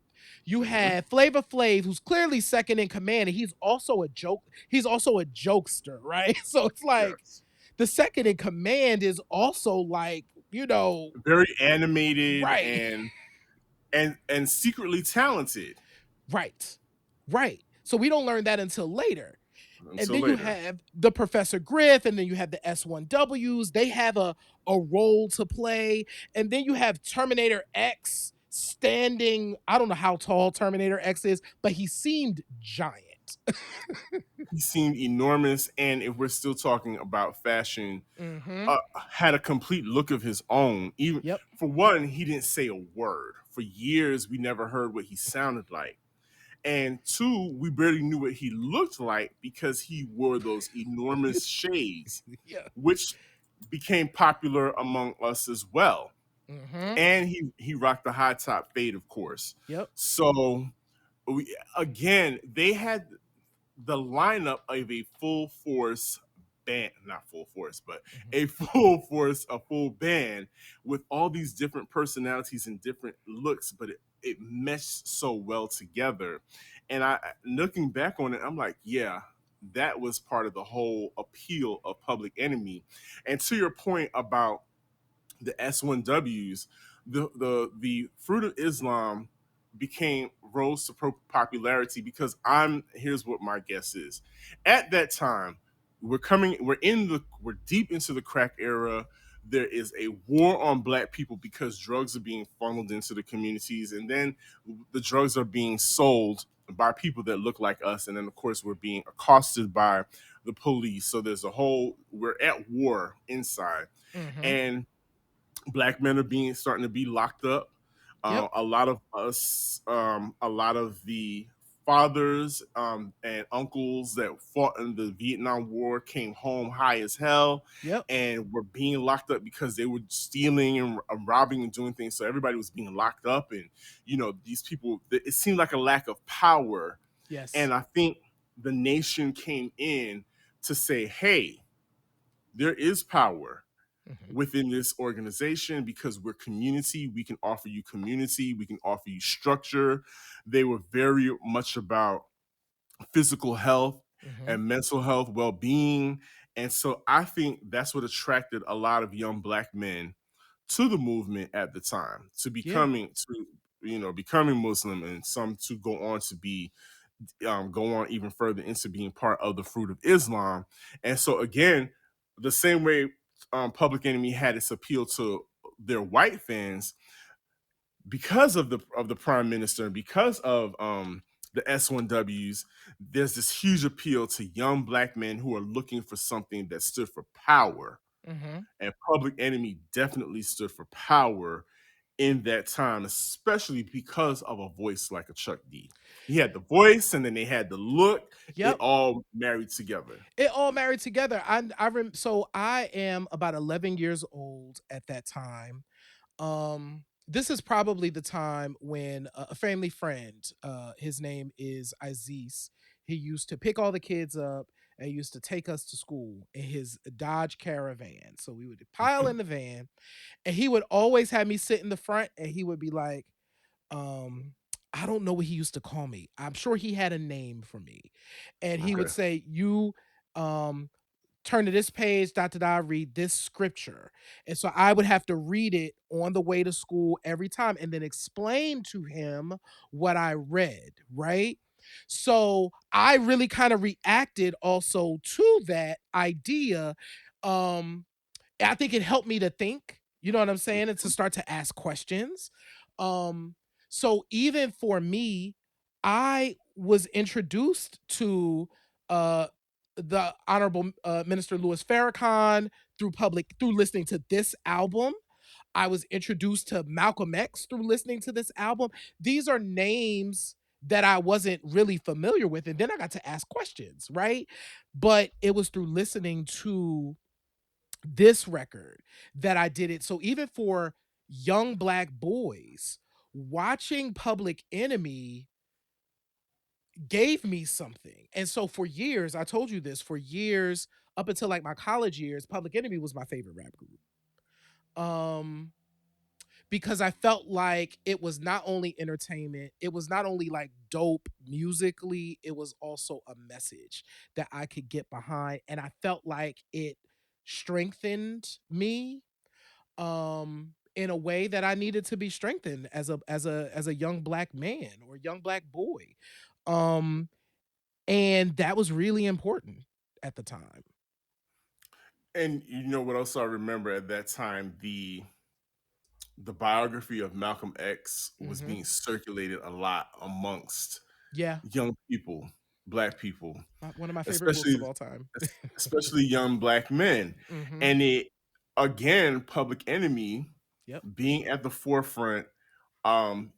You Mhm. had Flavor Flav, who's clearly second in command, and he's also a joke. He's also a jokester, right? So it's like Yes. the second in command is also like, Very animated right. and secretly talented Right. Right. So we don't learn that until later. And until then you later. have the Professor Griff, and then you have the S1Ws. They have a role to play. And then you have Terminator X standing. I don't know how tall Terminator X is, but he seemed giant. He seemed enormous, and if we're still talking about fashion, Mm-hmm. uh, had a complete look of his own. Even Yep. for one, he didn't say a word. For years, we never heard what he sounded like. And two, we barely knew what he looked like because he wore those enormous shades, Yeah. which became popular among us as well. Mm-hmm. And he rocked the high top fade, of course. Yep. So again, they had the lineup of a full force band, not full force, but Mm-hmm. a full force, a full band with all these different personalities and different looks, but it meshed so well together. And I, looking back on it, I'm like, yeah, that was part of the whole appeal of Public Enemy. And to your point about the S1Ws, the Fruit of Islam became rose to popularity because I'm here's what my guess is. At that time, we're deep into the crack era. There is a war on black people because drugs are being funneled into the communities, and then the drugs are being sold by people that look like us, and then of course we're being accosted by the police. So there's a whole we're at war inside. Mm-hmm. And black men are being starting to be locked up. Yep. A lot of us, a lot of the fathers and uncles that fought in the Vietnam War came home high as hell Yep. and were being locked up because they were stealing and robbing and doing things. So everybody was being locked up, and these people. It seemed like a lack of power, Yes. and I think the nation came in to say, "Hey, there is power Mm-hmm. within this organization because we're community. We can offer you community. We can offer you structure." They were very much about physical health Mm-hmm. and mental health, well being. And so I think that's what attracted a lot of young black men to the movement at the time, to Yeah. becoming Muslim, and some to go on to be go on even further into being part of the Fruit of Islam. And so again, the same way Public Enemy had its appeal to their white fans because of the prime minister and because of the S1Ws, there's this huge appeal to young black men who are looking for something that stood for power. Mm-hmm. And Public Enemy definitely stood for power in that time, especially because of a voice like a Chuck D. He had the voice, and then they had the look. It Yep. all married together. It all married together. So I am about 11 years old at that time. This is probably the time when a family friend, his name is Aziz, he used to pick all the kids up and used to take us to school in his Dodge Caravan. So we would pile in the van, and he would always have me sit in the front, and he would be like, um I don't know what he used to call me. I'm sure he had a name for me. And he would Okay. say, "You um turn to this page, dot to dot, read this scripture." And so I would have to read it on the way to school every time and then explain to him what I read, right? So I really kind of reacted also to that idea. Um, I think it helped me to think, you know what I'm saying? And to start to ask questions. Um, so even for me, I was introduced to uh the Honorable Minister Louis Farrakhan through listening to this album. I was introduced to Malcolm X through listening to this album. These are names that I wasn't really familiar with, and then I got to ask questions, right? But it was through listening to this record that I did it. So even for young black boys, watching Public Enemy gave me something. And so for years, I told you this, for years up until like my college years, Public Enemy was my favorite rap group. Um because I felt like it was not only entertainment, it was not only like dope musically, it was also a message that I could get behind, and I felt like it strengthened me in a way that I needed to be strengthened as a young black man or young black boy. Um and that was really important at the time. And you know what else I remember at that time? The biography of Malcolm X was Mhm. being circulated a lot amongst Yeah. young people. Black people, One of my favorite books especially of all time. especially young Black men. Hmm. And it again, Public Enemy Yep. being at the forefront, um,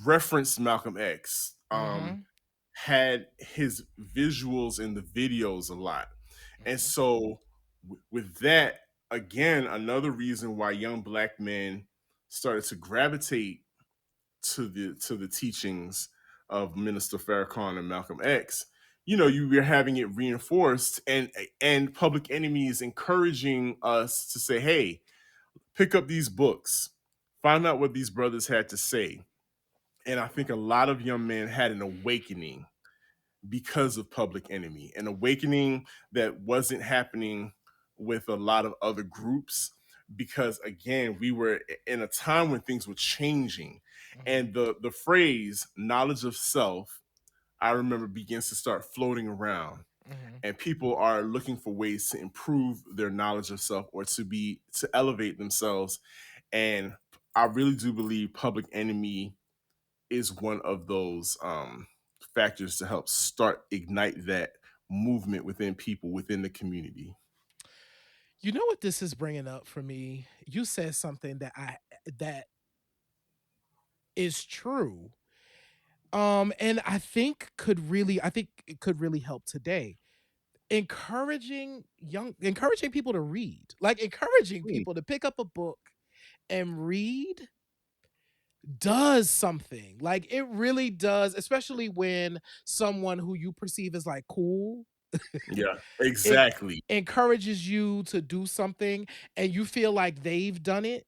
referenced Malcolm X, Hmm. had his visuals in the videos a lot. And Hmm. so, with that, again, another reason why young Black men started to gravitate to the teachings of Minister Farrakhan and Malcolm X. You know, you were having it reinforced, and Public Enemy is encouraging us to say, "Hey, pick up these books, find out what these brothers had to say." And I think a lot of young men had an awakening because of Public Enemy, an awakening that wasn't happening with a lot of other groups, because again, we were in a time when things were changing, Hmm. and the phrase knowledge of self, I remember, begins to start floating around, Hmm. and people are looking for ways to improve their knowledge of self or to elevate themselves. And I really do believe Public Enemy is one of those factors to help start ignite that movement within people within the community. You know what this is bringing up for me? You said something that is true. And I think it could really help today. Encouraging people to read. Like encouraging Hmm. people to pick up a book and read does something. Like it really does, especially when someone who you perceive as like cool, Yeah, it exactly. encourages you to do something and you feel like they've done it.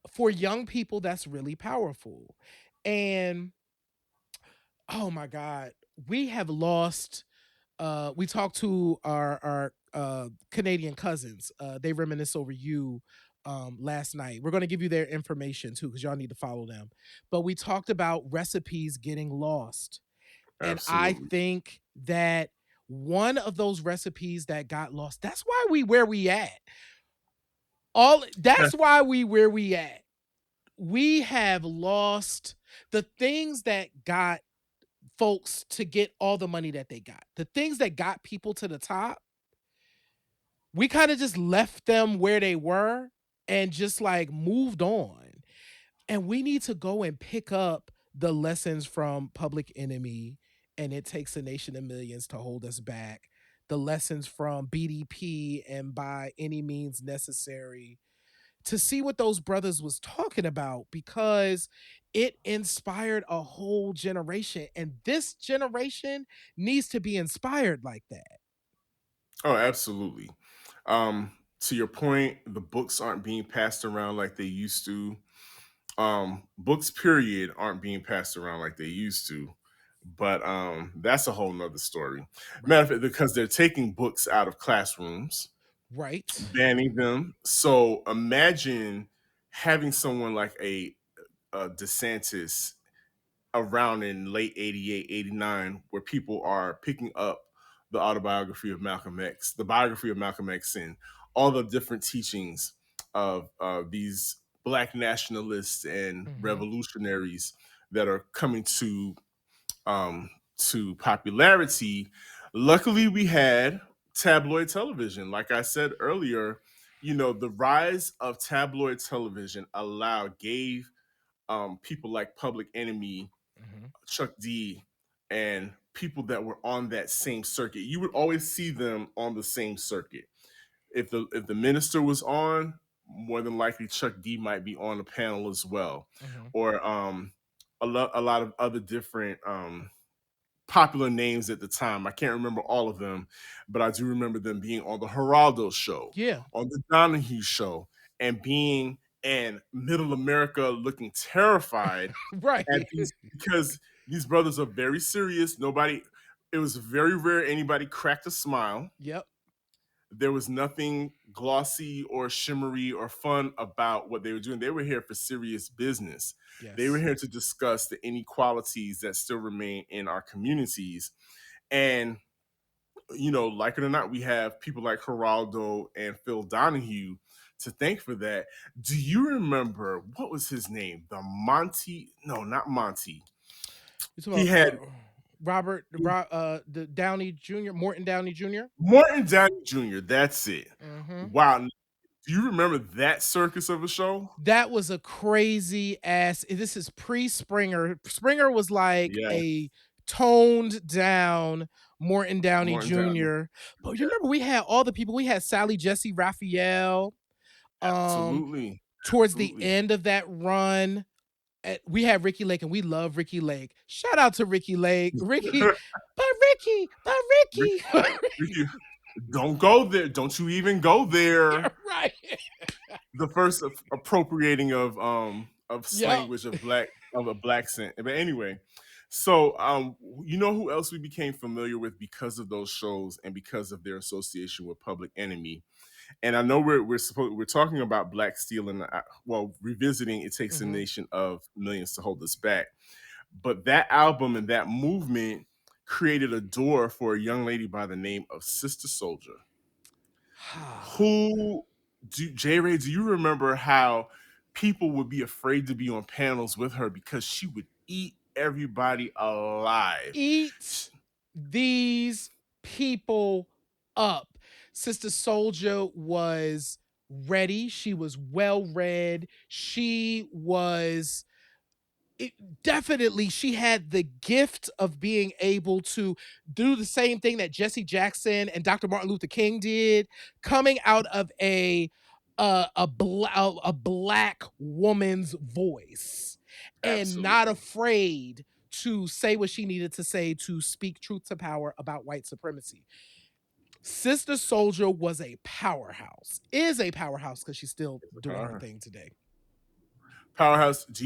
For young people, that's really powerful. And oh my God, we have lost we talked to our Canadian cousins. They reminisce over you last night. We're going to give you their information too because y'all need to follow them. But we talked about recipes getting lost. And I Absolutely. think that one of those recipes that got lost, that's why we where we at. All that's why we where we at. We have lost the things that got folks to get all the money that they got. The things that got people to the top, we kind of just left them where they were and just like moved on. And we need to go and pick up the lessons from Public Enemy and It Takes a Nation of Millions to Hold Us Back. The lessons from BDP and By Any Means Necessary to see what those brothers was talking about because it inspired a whole generation and this generation needs to be inspired like that. Oh, absolutely. To your point, the books aren't being passed around like they used to. Books, period, aren't being passed around like they used to. But that's a whole nother story. Matter Right. of fact, because they're taking books out of classrooms, Right. banning them. So imagine having someone like a DeSantis around in late 88, 89, where people are picking up the autobiography of Malcolm X, the biography of Malcolm X, and all the different teachings of these Black nationalists and Mhm. revolutionaries that are coming to popularity. Luckily, we had tabloid television. Like I said earlier, you know, the rise of tabloid television gave people like Public Enemy, Mhm. Chuck D, and people that were on that same circuit. You would always see them on the same circuit. If the minister was on, more than likely Chuck D might be on the panel as well, Mhm. or a lot of other different popular names at the time. I can't remember all of them, but I do remember them being on the Geraldo show, Yeah. on the Donahue show, and being in Middle America looking terrified at Right. these, because these brothers are very serious. It was very rare anybody cracked a smile. Yep. There was nothing glossy or shimmery or fun about what they were doing. They were here for serious business. They were Yes. here to discuss the inequalities that still remain in our communities. And, you know, like it or not, we have people like Geraldo and Phil Donahue to thank for that. Do you remember what was his name? The Monty? No, not Monty. You talking He had about The Downey Jr., Morton Downey Jr. Morton Downey Jr. That's it. Hmm. Wow. Do you remember that circus of a show? That was a crazy ass. This is pre Springer. Springer was like Yeah, a toned down Morton Downey Morton Downey. Jr. But you remember we had all the people. We had Sally Jesse Raphael. Um, Absolutely. Towards the Absolutely. end of that run, we had Ricky Lake, and we love Ricky Lake. Shout out to Ricky Lake, Ricky, but Ricky, Ricky, Ricky, don't go there. Don't you even go there. right? The first appropriating of Yep. language of a black scent. But anyway, so you know who else we became familiar with because of those shows and because of their association with Public Enemy. And I know we're talking about Black Steel and well, revisiting "It Takes a Hmm. Nation of Millions to Hold Us Back," but that album and that movement created a door for a young lady by the name of Sister Soldier. Who J Ray, do you remember how people would be afraid to be on panels with her because she would eat everybody alive? Eat these people up. Sister Soldier was ready. She was well read. She was it, definitely she had the gift of being able to do the same thing that Jesse Jackson and Dr. Martin Luther King did, coming out of a black woman's voice and not Absolutely. afraid to say what she needed to say to speak truth to power about white supremacy. Sister Soldier was a powerhouse, is a powerhouse because she's still doing her thing today. Powerhouse, do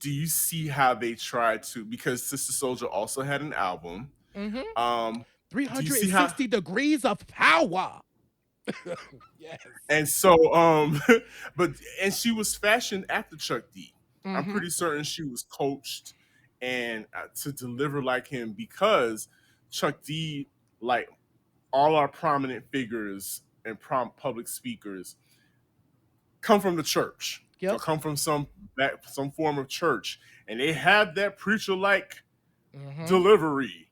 you see how they tried to, because Sister Soldier also had an album. Mm-hmm. Um do you see how 360 degrees of power. Yes. and so but and she was fashioned after Chuck D. I'm Mm-hmm. pretty certain she was coached and to deliver like him because Chuck D, like all our prominent figures and public speakers, come from the church or Yep. come from some form of church, and they have that preacher like Mm-hmm. delivery.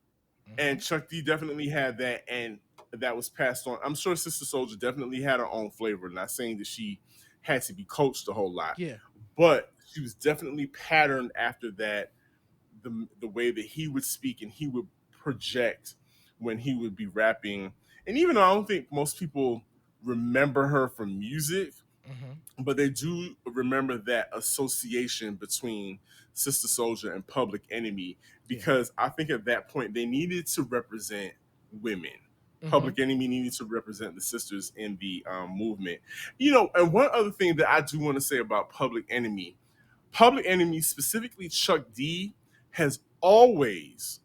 Mm-hmm. And Chuck D definitely had that, and that was passed on. I'm sure Sister Soldier definitely had her own flavor. Not saying that she had to be coached a whole lot, Yeah. but she was definitely patterned after that. The way that he would speak and he would project when he would be rapping, and even though I don't think most people remember her from music, Mm-hmm. but they do remember that association between Sister Soldier and Public Enemy, Yeah. because I think at that point they needed to represent women. Mm-hmm. Public Enemy needed to represent the sisters in the movement. You know, and one other thing that I do want to say about Public Enemy, specifically Chuck D, has always,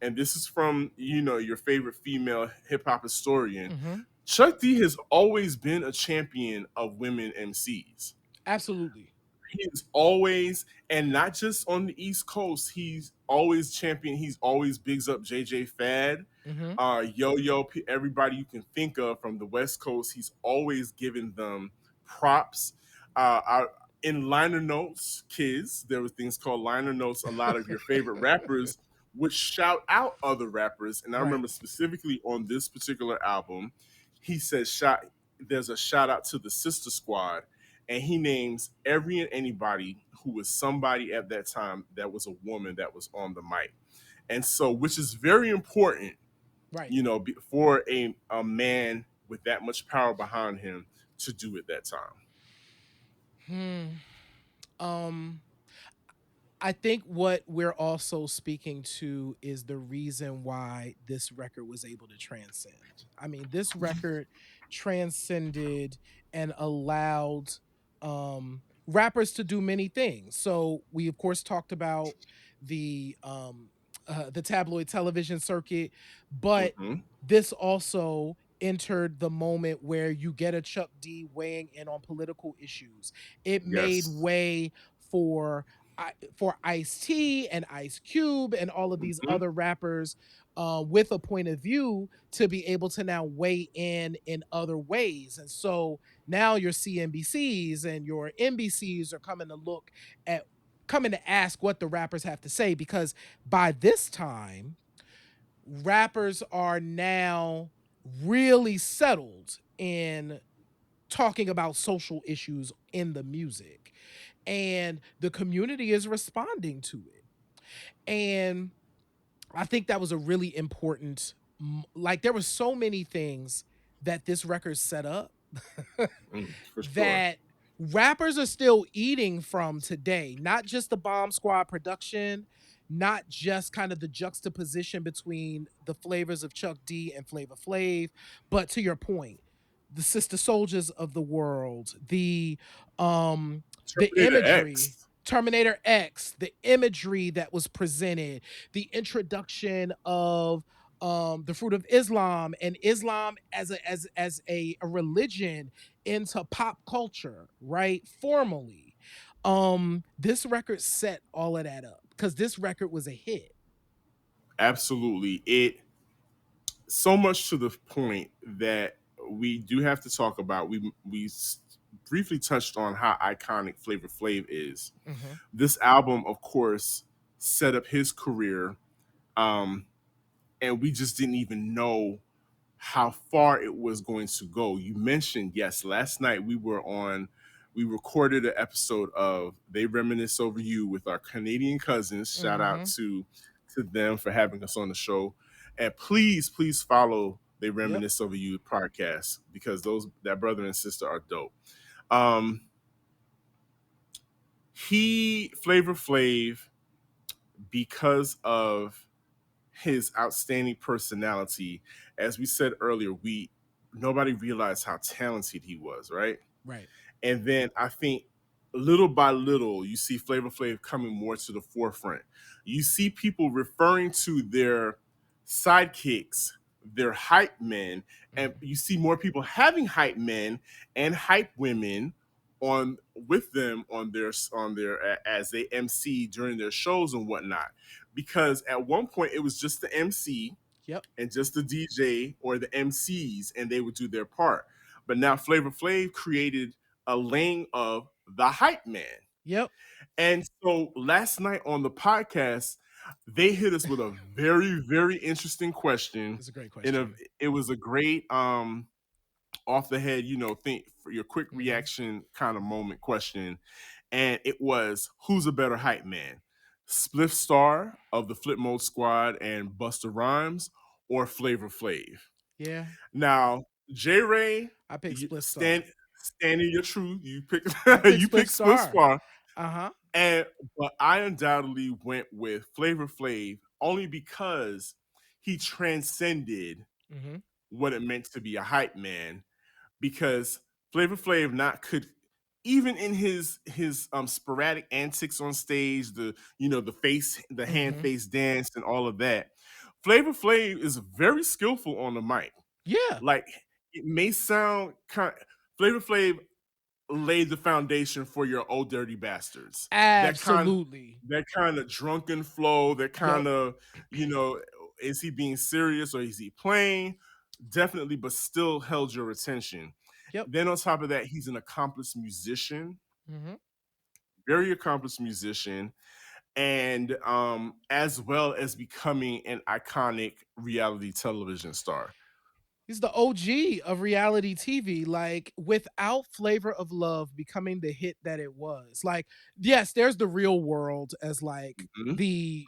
and this is from, you know, your favorite female hip hop historian, Mm-hmm. Chuck D has always been a champion of women MCs. Absolutely. He's always, and not just on the East Coast, he's always champion. He's always bigs up JJ Fad, Mm-hmm. Yo Yo, everybody you can think of from the West Coast. He's always given them props. In liner notes, kids, there were things called liner notes. A lot of your favorite rappers would shout out other rappers, and I Right. remember specifically on this particular album, he says, There's a shout out to the Sister Squad, and he names every and anybody who was somebody at that time that was a woman that was on the mic. And so, which is very important, Right. you know, for a man with that much power behind him to do at that time. Um, I think what we're also speaking to is the reason why this record was able to transcend. I mean, this record transcended and allowed rappers to do many things. So we of course talked about the tabloid television circuit, but Mm-hmm. this also entered the moment where you get a Chuck D weighing in on political issues. It made Yes. way for for Ice T and Ice Cube and all of these Mm-hmm. other rappers with a point of view to be able to now weigh in other ways. And so now your CNBCs and your NBCs are coming to look at coming to ask what the rappers have to say, because by this time, rappers are now really settled in talking about social issues in the music, and the community is responding to it. And I think that was a really important, like, there were so many things that this record set up For sure. that rappers are still eating from today. Not just the Bomb Squad production, not just kind of the juxtaposition between the flavors of Chuck D and Flavor Flav, but to your point, the Sister Soldiers of the world, the Terminator imagery, X. Terminator X, the imagery that was presented, the introduction of the fruit of Islam, and Islam as a religion into pop culture, right? Formally. This record set all of that up because this record was a hit. Absolutely. It so much to the point that we do have to talk about. We briefly touched on how iconic Flavor Flav is. Mm-hmm. This album, of course, set up his career, um, and we just didn't even know how far it was going to go. You mentioned, yes, last night we recorded an episode of They Reminisce Over You with our Canadian cousins. Shout out Mm-hmm. to them for having us on the show. And please follow They Yep. Reminisce Over You podcast, because that brother and sister are dope. Um he Flavor Flav, because of his outstanding personality, as we said earlier, we nobody realized how talented he was, right? Right. And then I think little by little, you see Flavor Flav coming more to the forefront. You see people referring to their sidekicks, their hype men, and Mm-hmm. you see more people having hype men and hype women on with them on their as they MC during their shows and whatnot. Because at one point it was just the MC Yep. and just the DJ or the MCs, and they would do their part. But now Flavor Flav created a lane of the hype man. Yep. And so last night on the podcast, they hit us with a very interesting question. It's a great In a question. It was a great off the head, think for your quick Mm-hmm. reaction kind of moment question. And it was, who's a better hype man? Spliff Star of the Flip Mode Squad and Busta Rhymes, or Flavor Flav? Yeah. Now, J Ray, I picked you Spliff stand Star. stand in your truth. You pick I picked you Spliff pick Spliff Star. Star, Uh-huh. and but I undoubtedly went with Flavor Flav only because he transcended Mm-hmm. what it meant to be a hype man. Because Flavor Flav not could, even in his sporadic antics on stage, the hand Mm-hmm. face dance and all of that. Flavor Flav is very skillful on the mic. Yeah. Like, it may sound kind. Flavor Flav laid the foundation for your old dirty bastards. That kind Absolutely. that kind of drunken flow, that Yep. kind of, is he being serious or is he playing? Definitely, but still held your attention. Yep. Then on top of that, he's an accomplished musician, Mm-hmm. very accomplished musician, and as well as becoming an iconic reality television star. He's the OG of reality TV. Like, without Flavor of Love becoming the hit that it was, like, yes, there's the Real World as like Mhm.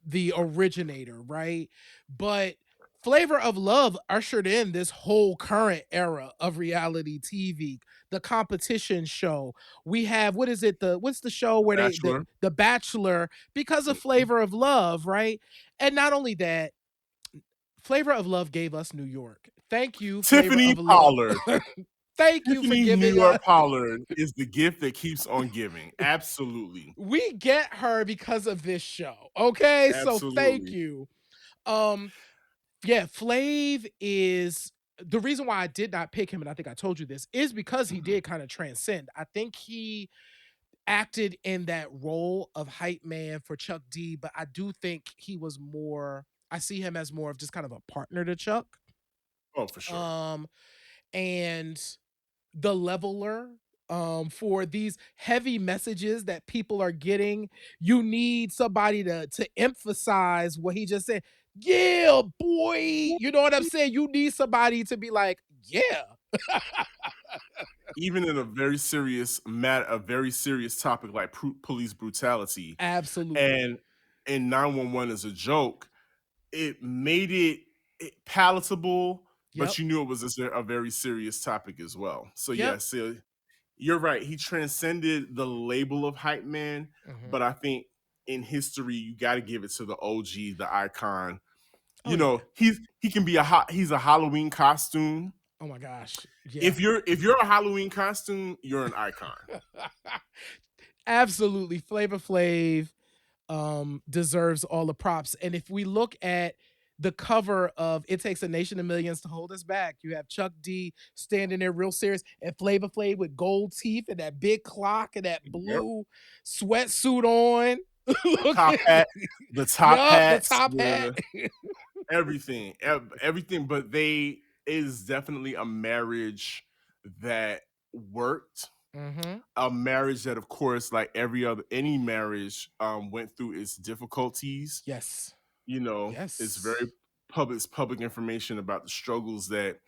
the originator, right? But Flavor of Love ushered in this whole current era of reality TV, the competition show. We have, what is it? What's the show The where Bachelor. the Bachelor, because of Mhm. Flavor of Love, right? And not only that, Flavor of Love gave us New York. Thank you, Flavor Tiffany of Love. Pollard. Thank you for Tiffany New giving York us. Pollard is the gift that keeps on giving. Absolutely. We get her because of this show. Okay, so thank Absolutely. you. Um, yeah, Flav is the reason why I did not pick him, and I think I told you this, is because he Mhm. did kind of transcend. I think he acted in that role of hype man for Chuck D, but I do think he was more. I see him as more of just kind of a partner to Chuck. Oh, for sure. Um, and the leveler. for these heavy messages that people are getting. You need somebody to emphasize what he just said. Yeah, boy. You know what I'm saying? You need somebody to be like, yeah. Even in a very serious matter, a very serious topic like police brutality, Absolutely. and 911 is a joke, it made it palatable, Yep. but you knew it was a very serious topic as well. So Yep. yeah, so you're right. He transcended the label of hype man, Hmm. but I think in history you got to give it to the OG, the icon. Oh You yeah. know, he can be he's a Halloween costume. Oh my gosh. Yeah. If you're a Halloween costume, you're an icon. Absolutely. Flavor Flav deserves all the props. And if we look at the cover of It Takes a Nation of Millions to Hold Us Back, you have Chuck D standing there real serious and Flavor Flav with gold teeth and that big clock and that Yep. blue sweatsuit on. Top Looking, hat, the top yup, the hats, top hat. everything, everything. But they is definitely a marriage that worked. Hmm. A marriage that, of course, like any marriage, went through its difficulties. Yes. You know, it's very Yes. public information about the struggles that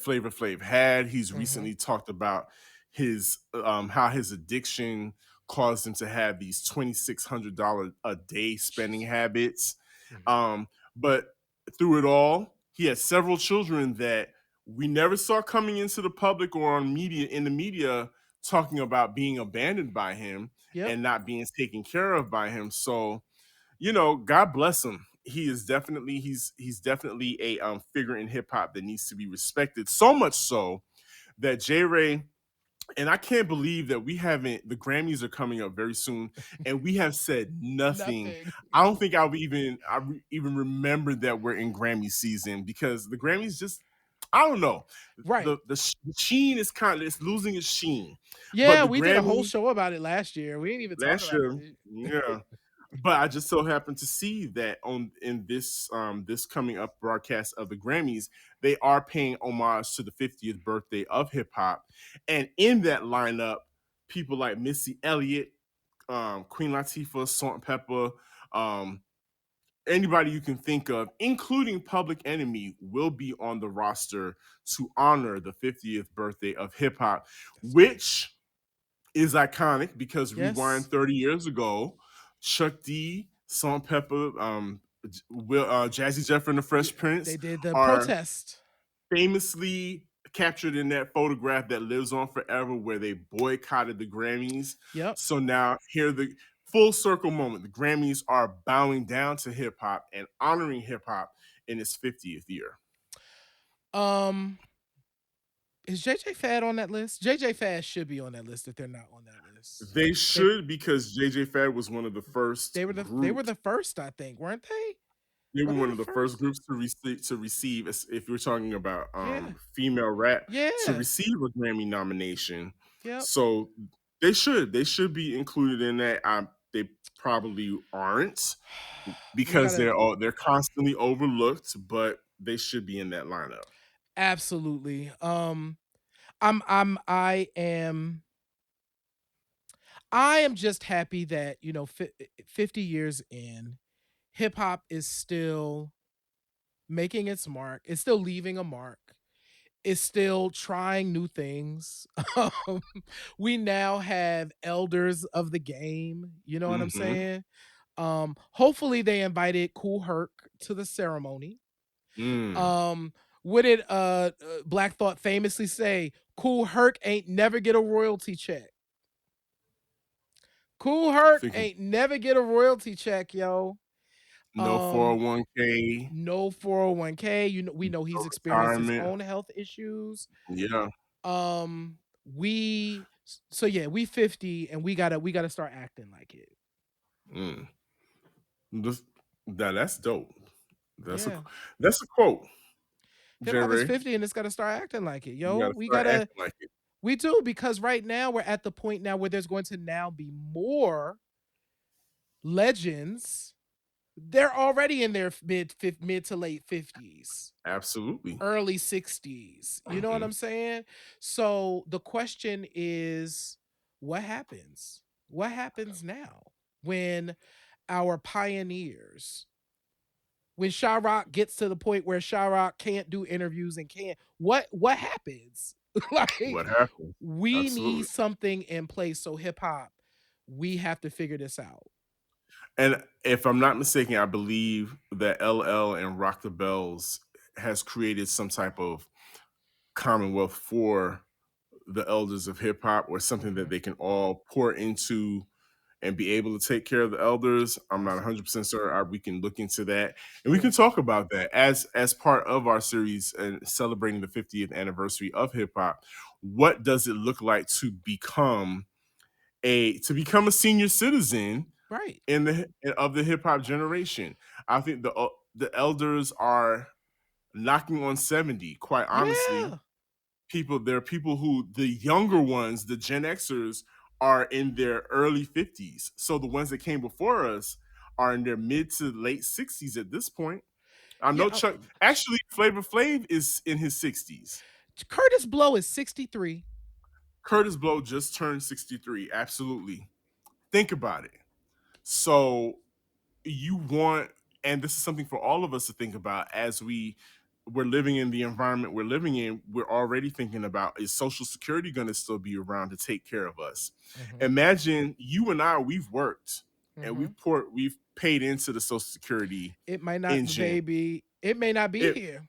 Flavor Flav had. He's Hmm. recently talked about his how his addiction caused him to have these $2,600 a day spending Jesus. habits. Mhm. But through it all, he had several children that we never saw coming into the public or on media in the media talking about being abandoned by him Yep. and not being taken care of by him. So God bless him. He's definitely a figure in hip hop that needs to be respected. So much so that J Ray, and I can't believe that we haven't. The Grammys are coming up very soon, and we have said nothing. Nothing. I don't think even remember that we're in Grammy season because the Grammys just. I don't know. Right. The sheen is it's losing its sheen, but Yeah, the we did a whole Grammy show about it last year. We didn't even talk last about year, it. yeah. But I just so happened to see that on in this coming up broadcast of the Grammys, they are paying homage to the 50th birthday of hip hop, and in that lineup, people like Missy Elliott, Queen Latifah, Salt and Pepper, um, anybody you can think of, including Public Enemy, will be on the roster to honor the 50th birthday of hip hop, That's dope. which is iconic because rewind Yes. 30 years ago, Chuck D, Salt Pepper, Jazzy Jeff and the Yeah, Fresh they Prince did the are protest. famously captured in that photograph that lives on forever where they boycotted the Grammys. Yep. So now here the full circle moment. The Grammys are bowing down to hip hop and honoring hip hop in its 50th year. Um, is JJ Fad on that list? JJ Fad should be on that list if they're not on that list. They They should because JJ Fad was one of the first they were groups. the first, I think, weren't they? They Were were they one the of the first first? groups to receive, if you're talking about Yeah. female rap, to Yeah. receive a Grammy nomination. Yep. So they should be included in that. They probably aren't We because gotta they're constantly overlooked, but they should be in that lineup. absolutely. I am just happy that, 50 years in, hip hop is still making its mark. It's still leaving a mark. It's still trying new things. Um, we now have elders of the game. You know what I'm Hmm. saying? Hopefully they invited Cool Herc to the ceremony. Mm. Um, what did Black Thought famously say? Cool Herc ain't never get a royalty check. Cool I Herc think ain't never get a royalty check, yo. no Um, 401k, no 401k. We know no he's experienced his retirement. own health issues. Yeah. We so yeah, we 50 and we gotta start acting like it. Mm. This- that's dope. That's a Yeah. that's a quote, Hip J hop is Ray. 50 and it's gotta start acting like it. You Yo, gotta start acting like it. we do because right now we're at the point now where there's going to now be more legends They're already in their mid to late 50s, Absolutely. early 60s. You know what Mhm. I'm saying? So the question is, what happens? What happens now when our pioneers, when Shyrock gets to the point where Shyrock can't do interviews and can't, what happens? Like, What happened? we need Absolutely. something in place. So hip hop, we have to figure this out. And if I'm not mistaken, I believe that LL and Rock the Bells has created some type of commonwealth for the elders of hip hop, or something that Mhm. they can all pour into and be able to take care of the elders. I'm not Absolutely. 100% sure. We can look into that, and we Yeah. can talk about that as part of our series and celebrating the 50th anniversary of hip hop. What does it look like to become a senior citizen Right. in the of the hip hop generation? I think the elders are knocking on 70. Quite honestly, Yeah. there are people who, the younger ones, the Gen Xers, are in their early 50s. So the ones that came before us are in their mid to late 60s at this point. I Yeah. know actually, Flavor Flav is in his 60s. Curtis Blow is 63. Curtis Blow just turned 63. Absolutely. Think about it. So you want, and this is something for all of us to think about as we're living in the environment we're living in. We're already thinking about, is Social Security going to still be around to take care of us? Mhm. Imagine you and I, we've worked and Mhm. we've paid into the Social Security It might not, engine. baby. It may not be it, here.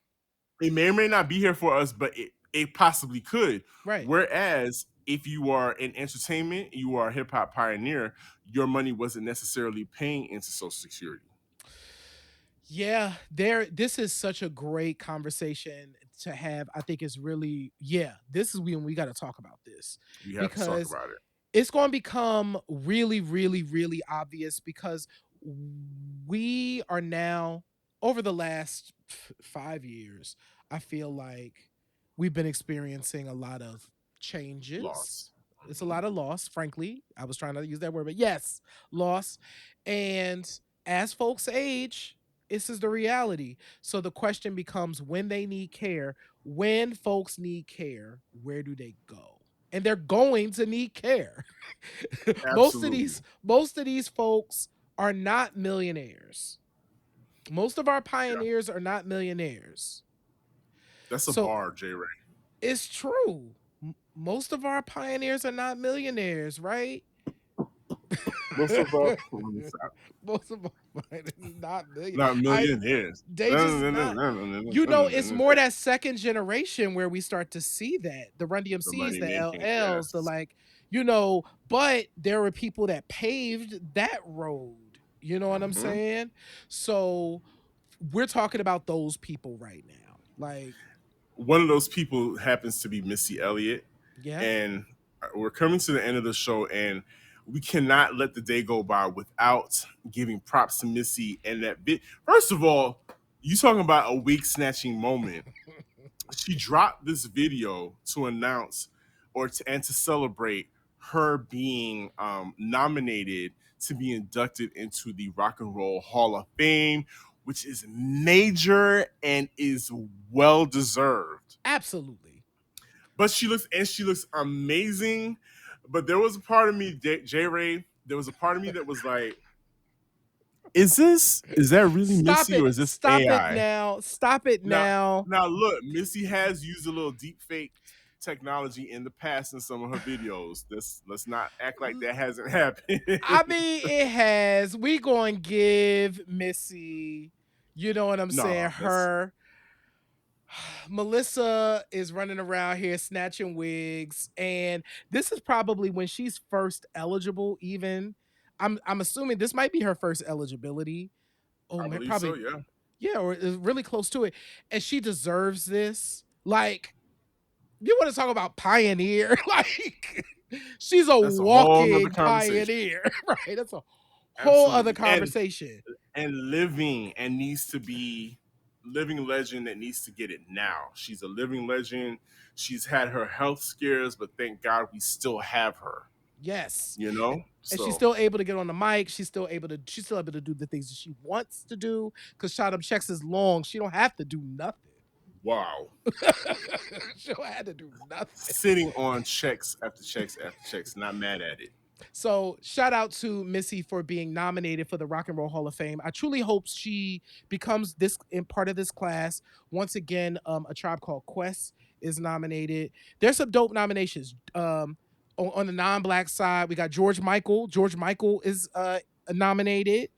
it may or may not be here for us, but it possibly could. Right. Whereas if you are in entertainment, you are a hip-hop pioneer, your money wasn't necessarily paying into Social Security. Yeah, this is such a great conversation to have. I think it's really, yeah, this is when we got to talk about this, We have to talk because about it. it's going to become really, really, really obvious, because we are now, over the last 5 years, I feel like we've been experiencing a lot of changes. Loss. It's a lot of loss, frankly. I was trying to use that word, but yes, loss. And as folks age, this is the reality. So the question becomes, when they need care, when folks need care, where do they go? And they're going to need care. Absolutely. Most of these folks are not millionaires. Most of our Yeah. pioneers are not millionaires. That's a So bar, J Ray. it's true. Most of our pioneers are not millionaires, right? Most of our let me stop. Most of our pioneers is not million. Not I millionaires. They just not. You know, it's more that second generation where we start to see that, the Run The DMCs, money the making, LLs, the yes. like, but there were people that paved that road. You know what I'm Mhm. saying? So we're talking about those people right now. Like, One of those people happens to be Missy Elliott, yeah. and we're coming to the end of the show, and we cannot let the day go by without giving props to Missy and that bit. First of all, you talking about a wig snatching moment. She dropped this video to announce and to celebrate her being nominated to be inducted into the Rock and Roll Hall of Fame, which is major and is well deserved. Absolutely. But she looks amazing. But there was a part of me, J Ray, there was a part of me that was like, is that really Stop Missy, it. or is this Stop it AI? now. Stop it Now, now. now look, Missy has used a little deep fake technology in the past in some of her videos. Let's not act like that hasn't happened. I mean, it has. We going to give Missy, you know what I'm saying, No, that's her. Melissa is running around here snatching wigs, and this is probably when she's first eligible. Even, I'm assuming this might be her first eligibility. Oh I man, believe so. probably, Yeah, yeah, or is really close to it, and she deserves this. Like, you want to talk about pioneer? Like, she's a that's a whole nother walking conversation. pioneer, right? That's a whole other Absolutely, conversation. and living and needs to be living legend that needs to get it now. She's a living legend. She's had her health scares, but thank God we still have her. Yes. you know? And she's So, still able to get on the mic. She's still able to do the things that she wants to do. Cause Shot Up Checks is long. She don't have to do nothing. wow. She don't have to do nothing. Sitting on checks after checks after checks, not mad at it. So shout out to Missy for being nominated for the Rock and Roll Hall of Fame. I truly hope she becomes this in part of this class. Once again, A Tribe Called Quest is nominated. There's some dope nominations. On the non-black side, we got George Michael. George Michael is nominated.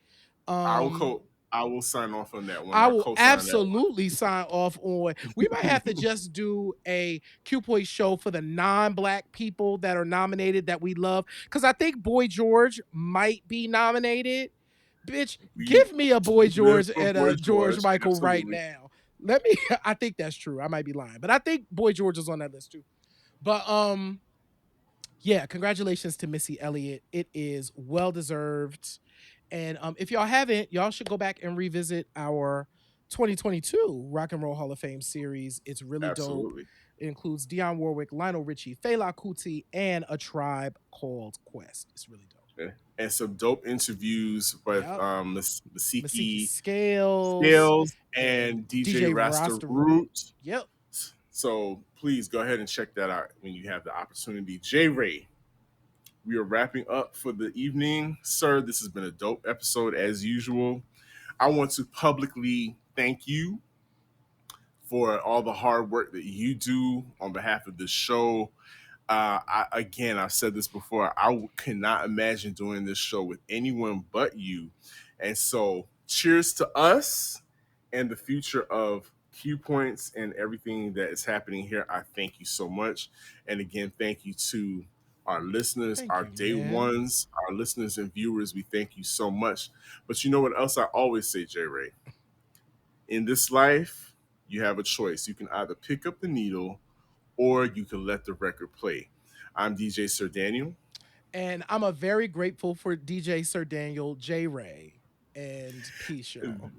I will Um, I will sign off on that one. I I'll will co-sign that one. absolutely sign off on. We might have to just do a Q Point show for the non-black people that are nominated that we love. Because I think Boy George might be nominated. Bitch, We give me a Boy live George for and Boy a George George, Michael right absolutely. now. Let me. I think that's true. I might be lying, but I think Boy George is on that list too. But yeah, congratulations to Missy Elliott. It is well deserved. And if y'all haven't, y'all should go back and revisit our 2022 Rock and Roll Hall of Fame series. It's really dope. Absolutely. It includes Dionne Warwick, Lionel Richie, Fela Kuti, and A Tribe Called Quest. It's really dope. Yeah. And some dope interviews with Yep. Masiki Masiki Scales Scales and and DJ DJ Rasta Rasta Root. Root. Yep. So please go ahead and check that out when you have the opportunity. J Ray, we are wrapping up for the evening. Sir, this has been a dope episode as usual. I want to publicly thank you for all the hard work that you do on behalf of this show. I've said this before. Cannot imagine doing this show with anyone but you. And so, cheers to us and the future of Q Points and everything that is happening here. I thank you so much. And again, thank you to our listeners, Thank our you, day man. ones, our listeners and viewers. We thank you so much. But you know what else I always say, J Ray? In this life, you have a choice. You can either pick up the needle or you can let the record play. I'm DJ Sir Daniel. And I'm a very grateful for DJ Sir Daniel, J Ray, and peace, y'all.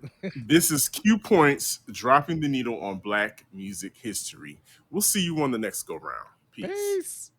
This is Q Points dropping the needle on Black music history. We'll see you on the next go round. Peace. Peace.